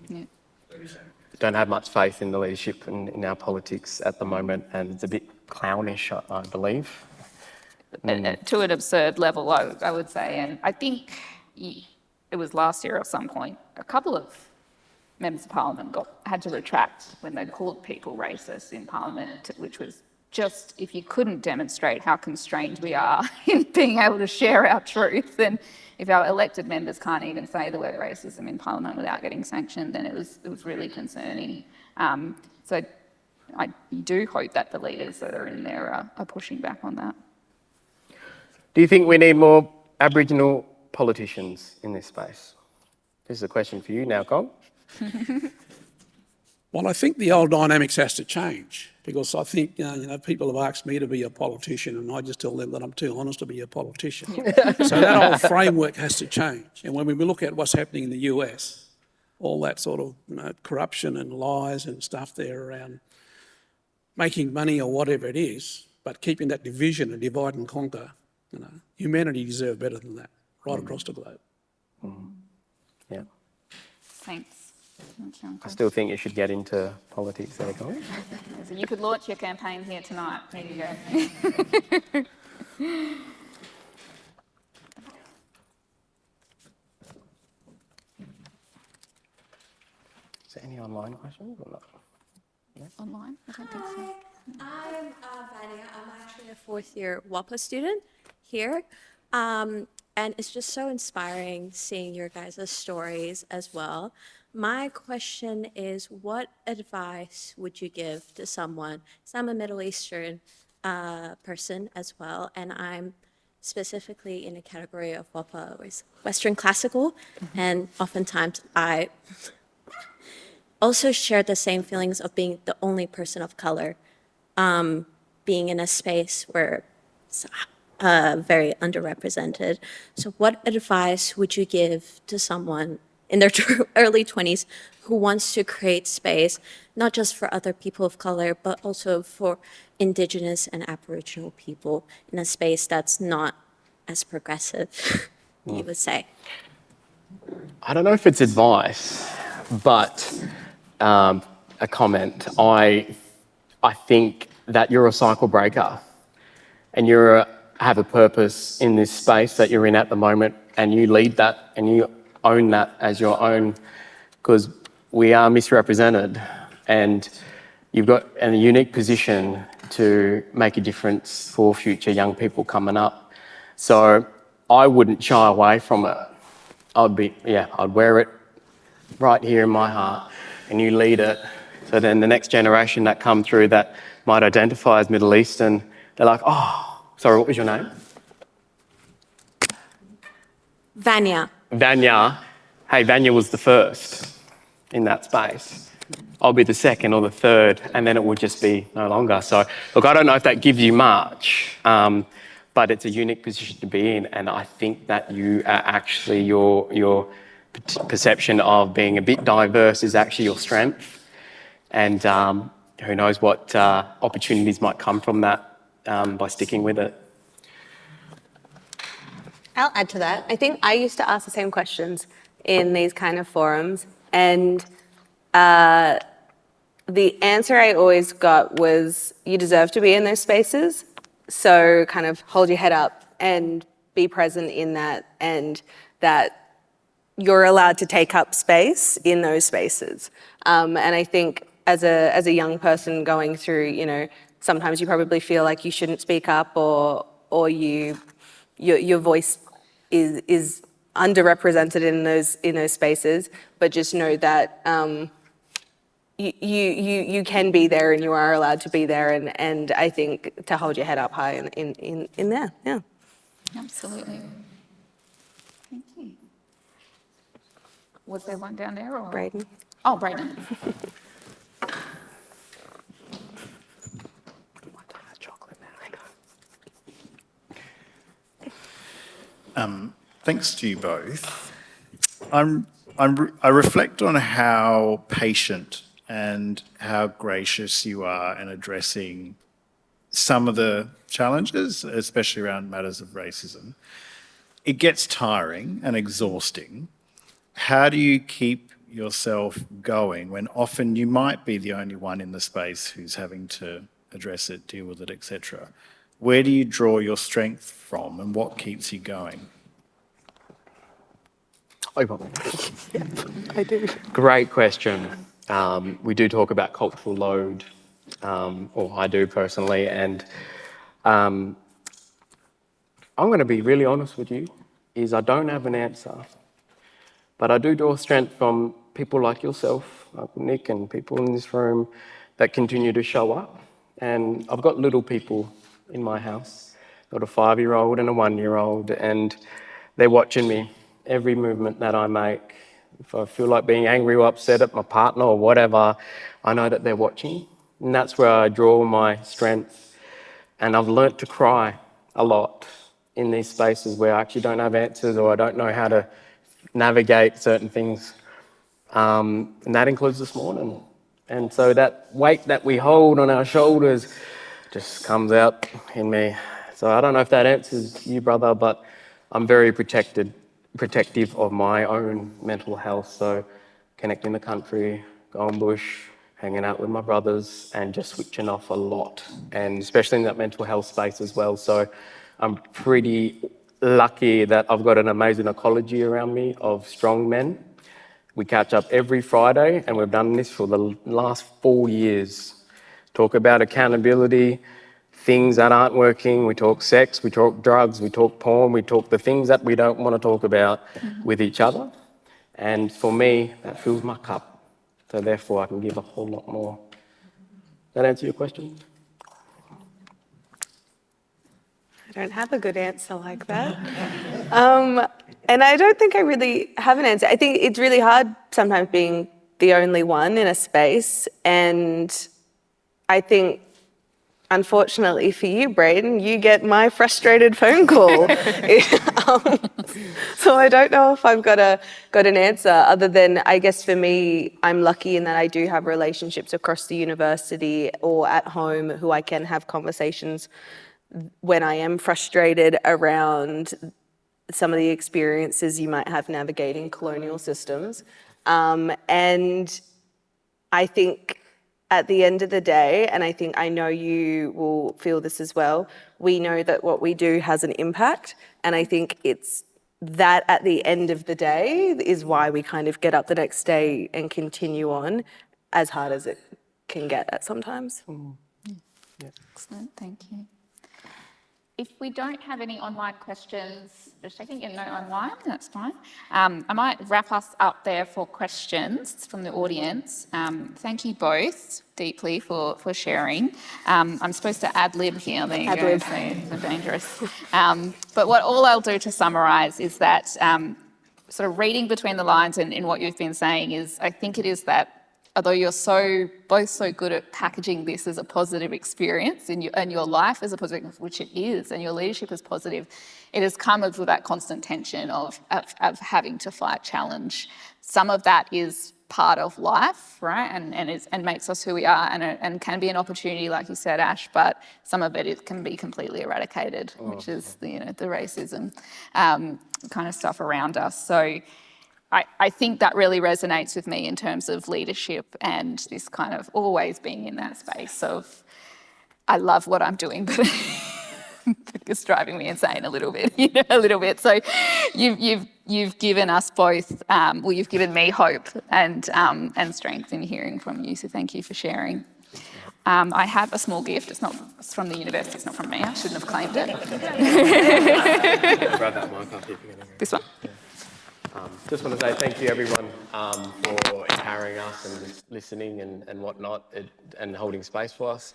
Yeah. Very sad. Don't have much faith in the leadership in our politics at the moment, and it's a bit clownish, I believe. To an absurd level, I would say. And I think it was last year at some point, a couple of members of Parliament had to retract when they called people racist in Parliament, which was just, if you couldn't demonstrate how constrained we are in being able to share our truth, then if our elected members can't even say the word racism in Parliament without getting sanctioned, then it was really concerning. So I do hope that the leaders that are in there are pushing back on that. Do you think we need more Aboriginal politicians in this space? This is a question for you now, Con. Well, I think the old dynamics has to change, because I think, people have asked me to be a politician and I just tell them that I'm too honest to be a politician. So that whole framework has to change. And when we look at what's happening in the US, all that sort of corruption and lies and stuff there around making money or whatever it is, but keeping that division and divide and conquer, humanity deserves better than that, right across the globe. Yeah. Thanks. I still think you should get into politics there, Con. So you could launch your campaign here tonight. There you go. Is there any online questions or not? Online? I don't think so. I'm Vania. I'm actually a fourth-year WAPA student here. And it's just so inspiring seeing your guys' stories as well. My question is, what advice would you give to someone? So I'm a Middle Eastern person as well, and I'm specifically in a category of WAPA, Western Classical, and oftentimes I also share the same feelings of being the only person of color, being in a space where it's very underrepresented. So what advice would you give to someone in their early 20s who wants to create space, not just for other people of color, but also for Indigenous and Aboriginal people in a space that's not as progressive, you would say? I don't know if it's advice, but a comment. I think that you're a cycle breaker and you have a purpose in this space that you're in at the moment, and you lead that and you own that as your own, because we are misrepresented and you've got a unique position to make a difference for future young people coming up. So I wouldn't shy away from it. I'd wear it right here in my heart, and you lead it. So then the next generation that come through that might identify as Middle Eastern, they're like, oh, sorry, what was your name? Vanya. Vanya. Hey, Vanya was the first in that space. I'll be the second or the third, and then it will just be no longer. So, look, I don't know if that gives you much, but it's a unique position to be in, and I think that you are actually, your perception of being a bit diverse is actually your strength, and who knows what opportunities might come from that by sticking with it. I'll add to that. I think I used to ask the same questions in these kind of forums, and the answer I always got was, you deserve to be in those spaces, so kind of hold your head up and be present in that, and that you're allowed to take up space in those spaces. And I think as a young person going through, you know, sometimes you probably feel like you shouldn't speak up, or your voice is underrepresented in those spaces, but just know that you can be there, and you are allowed to be there, and I think to hold your head up high in there, yeah. Absolutely. Thank you. Was there one down there, or? Braden. Oh, Braden. Thanks to you both. I reflect on how patient and how gracious you are in addressing some of the challenges, especially around matters of racism. It gets tiring and exhausting. How do you keep yourself going when often you might be the only one in the space who's having to address it, deal with it, etc.? Where do you draw your strength from, and what keeps you going? Yeah, I do. Great question. We do talk about cultural load, or I do personally, and I'm going to be really honest with you, is I don't have an answer, but I do draw strength from people like yourself, like Nick, and people in this room that continue to show up. And I've got little people in my house. I've got a 5-year-old and a 1-year-old, and they're watching me. Every movement that I make, if I feel like being angry or upset at my partner or whatever, I know that they're watching. And that's where I draw my strength. And I've learnt to cry a lot in these spaces where I actually don't have answers, or I don't know how to navigate certain things. And that includes this morning. And so that weight that we hold on our shoulders just comes out in me. So I don't know if that answers you, brother, but I'm very protective of my own mental health. So connecting the country, going bush, hanging out with my brothers, and just switching off a lot, and especially in that mental health space as well. So I'm pretty lucky that I've got an amazing ecology around me of strong men. We catch up every Friday, and we've done this for the last 4 years. Talk about accountability, things that aren't working. We talk sex, we talk drugs, we talk porn, we talk the things that we don't want to talk about with each other. And for me, that fills my cup. So therefore, I can give a whole lot more. Does that answer your question? I don't have a good answer like that. And I don't think I really have an answer. I think it's really hard sometimes being the only one in a space. And I think, unfortunately for you, Braden, you get my frustrated phone call. So I don't know if I've got an answer, other than, I guess for me, I'm lucky in that I do have relationships across the university or at home who I can have conversations when I am frustrated around some of the experiences you might have navigating colonial systems. And I think at the end of the day, and I know you will feel this as well, we know that what we do has an impact. And I think it's that at the end of the day is why we kind of get up the next day and continue on, as hard as it can get at sometimes. Yeah. Excellent, thank you. If we don't have any online questions, just checking in, no online, that's fine. I might wrap us up there for questions from the audience. Thank you both deeply for sharing. I'm supposed to ad-lib here, there you go, so it's dangerous. But all I'll do to summarise is that sort of reading between the lines in what you've been saying is, I think it is that although you're both so good at packaging this as a positive experience in your life as a positive, which it is, and your leadership is positive, it has come with that constant tension of having to fight challenge. Some of that is part of life, right, and makes us who we are, and can be an opportunity, like you said, Ash, but some of it can be completely eradicated, which is the racism kind of stuff around us. So I think that really resonates with me in terms of leadership and this kind of always being in that space of, I love what I'm doing, but it's driving me insane a little bit. So you've given us both, you've given me hope and strength in hearing from you. So thank you for sharing. I have a small gift. It's from the university. It's not from me. I shouldn't have claimed it. Grab that mic up if you're going to go. This one. Just want to say thank you, everyone, for empowering us and listening and whatnot, and holding space for us.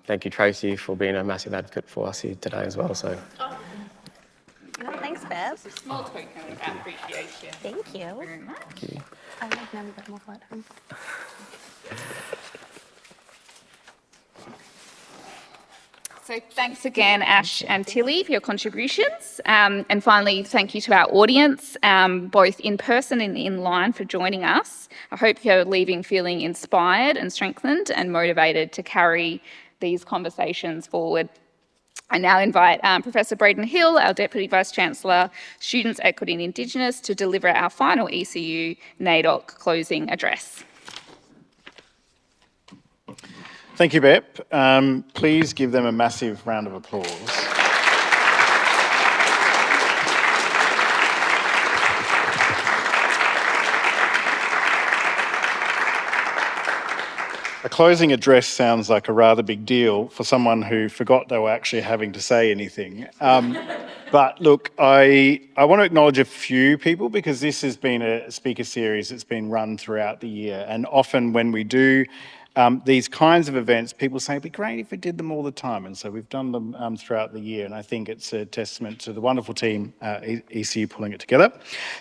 Thank you, Tracy, for being a massive advocate for us here today as well. So, Thanks, Bev. It's a small token of appreciation. Thank you. Very much. thank you. I like now we've got more flight home. So thanks again, Ash and Tilly, for your contributions. And finally, thank you to our audience, both in person and in line, for joining us. I hope you're leaving feeling inspired and strengthened and motivated to carry these conversations forward. I now invite Professor Braden Hill, our Deputy Vice-Chancellor, Students, Equity and Indigenous, to deliver our final ECU NAIDOC closing address. Thank you, Bep. Please give them a massive round of applause. A closing address sounds like a rather big deal for someone who forgot they were actually having to say anything. But look, I want to acknowledge a few people, because this has been a speaker series that's been run throughout the year. And often when we do these kinds of events, people say, it'd be great if we did them all the time. And so we've done them throughout the year. And I think it's a testament to the wonderful team, ECU, pulling it together.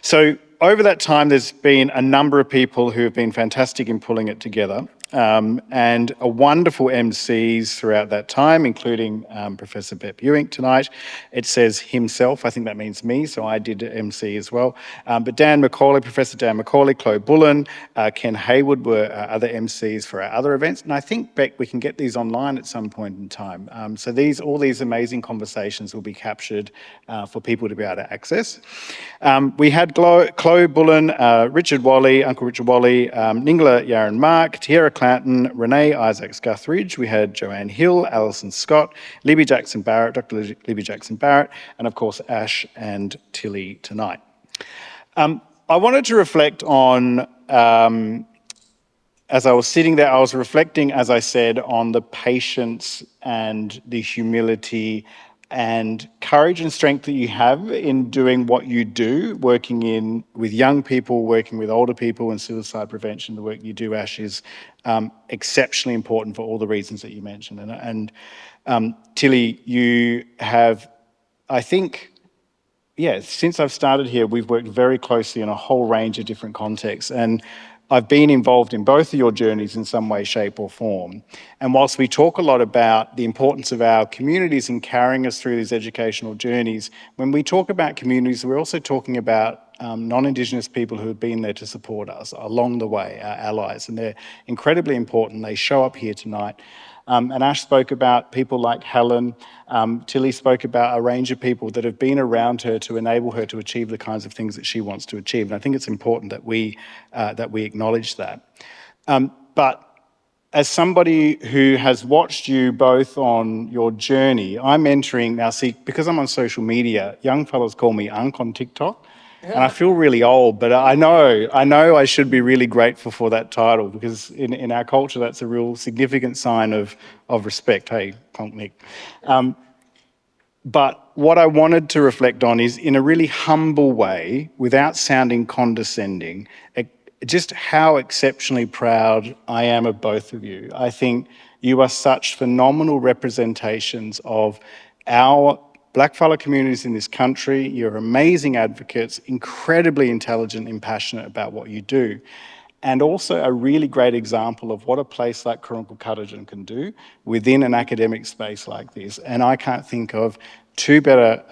So over that time, there's been a number of people who have been fantastic in pulling it together. And a wonderful MCs throughout that time, including Professor Bep Uink tonight. It says himself, I think that means me, so I did MC as well. But Dan McCauley, Professor Dan McCauley, Chloe Bullen, Ken Hayward were other MCs for our other events. And I think, Beck, we can get these online at some point in time. So all these amazing conversations will be captured for people to be able to access. We had Chloe Bullen, Richard Wally, Uncle Richard Wally, Ningla Yaron Mark, Tierra Clanton, Renee Isaacs Guthridge. We had Joanne Hill, Alison Scott, Libby Jackson Barrett, Dr. Libby Jackson Barrett, and of course Ash and Tilly tonight. I wanted to reflect on, as I was sitting there, I was reflecting, as I said, on the patience and the humility and courage and strength that you have in doing what you do, working with young people, working with older people, and suicide prevention. The work you do, Ash, is exceptionally important for all the reasons that you mentioned. And Tilly, you have, I think, since I've started here, we've worked very closely in a whole range of different contexts. And I've been involved in both of your journeys in some way, shape or form. And whilst we talk a lot about the importance of our communities in carrying us through these educational journeys, when we talk about communities, we're also talking about non-Indigenous people who have been there to support us along the way, our allies, and they're incredibly important. They show up here tonight. And Ash spoke about people like Helen. Tilly spoke about a range of people that have been around her to enable her to achieve the kinds of things that she wants to achieve. And I think it's important that we acknowledge that. But as somebody who has watched you both on your journey, I'm entering now. See, because I'm on social media, young fellas call me Uink on TikTok. And I feel really old, but I know I should be really grateful for that title, because in our culture, that's a real significant sign of respect. Hey, Conk Nick. But what I wanted to reflect on is, in a really humble way, without sounding condescending, just how exceptionally proud I am of both of you. I think you are such phenomenal representations of our Blackfellow communities in this country. You're amazing advocates, incredibly intelligent and passionate about what you do. and also a really great example of what a place like Kurongkurl Katitjin can do within an academic space like this. And I can't think of two better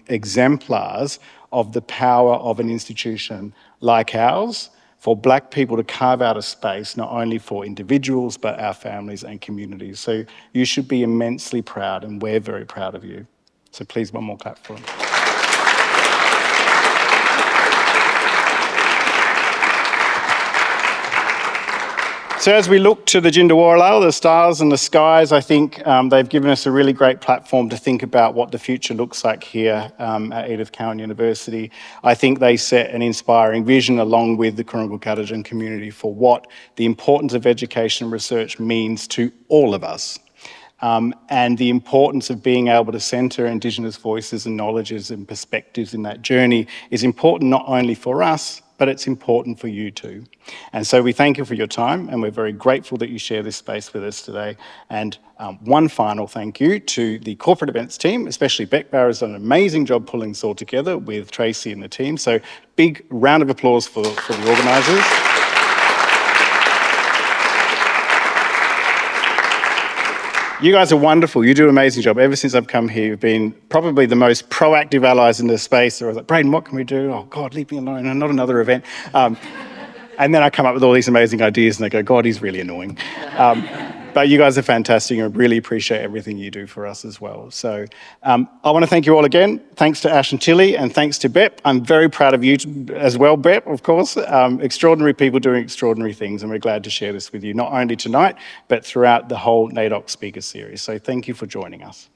exemplars of the power of an institution like ours for Black people to carve out a space not only for individuals but our families and communities. So you should be immensely proud, and we're very proud of you. So please, one more clap for them. So as we look to the Jindawarala, the stars and the skies, I think they've given us a really great platform to think about what the future looks like here at Edith Cowan University. I think they set an inspiring vision along with the Kurongkurl Katitjin community for what the importance of education and research means to all of us. And the importance of being able to centre Indigenous voices and knowledges and perspectives in that journey is important not only for us, but it's important for you too. And so we thank you for your time, and we're very grateful that you share this space with us today. And one final thank you to the corporate events team, especially Beck Barrow has done an amazing job pulling this all together with Tracy and the team. So big round of applause for the organisers. You guys are wonderful. You do an amazing job. Ever since I've come here, you've been probably the most proactive allies in this space. I was like, Braden, what can we do? Oh, God, leave me alone. Not another event. And then I come up with all these amazing ideas and I go, God, he's really annoying. But you guys are fantastic, and I really appreciate everything you do for us as well. So I want to thank you all again. Thanks to Ash and Tilly, and thanks to Bep. I'm very proud of you as well, Bep, of course. Extraordinary people doing extraordinary things, and we're glad to share this with you, not only tonight, but throughout the whole NAIDOC speaker series. So thank you for joining us.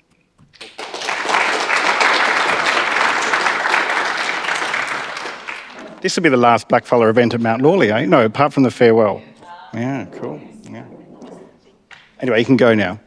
This will be the last Blackfella event at Mount Lawley, eh? No, apart from the farewell. Yeah, cool. Yeah. Anyway, you can go now.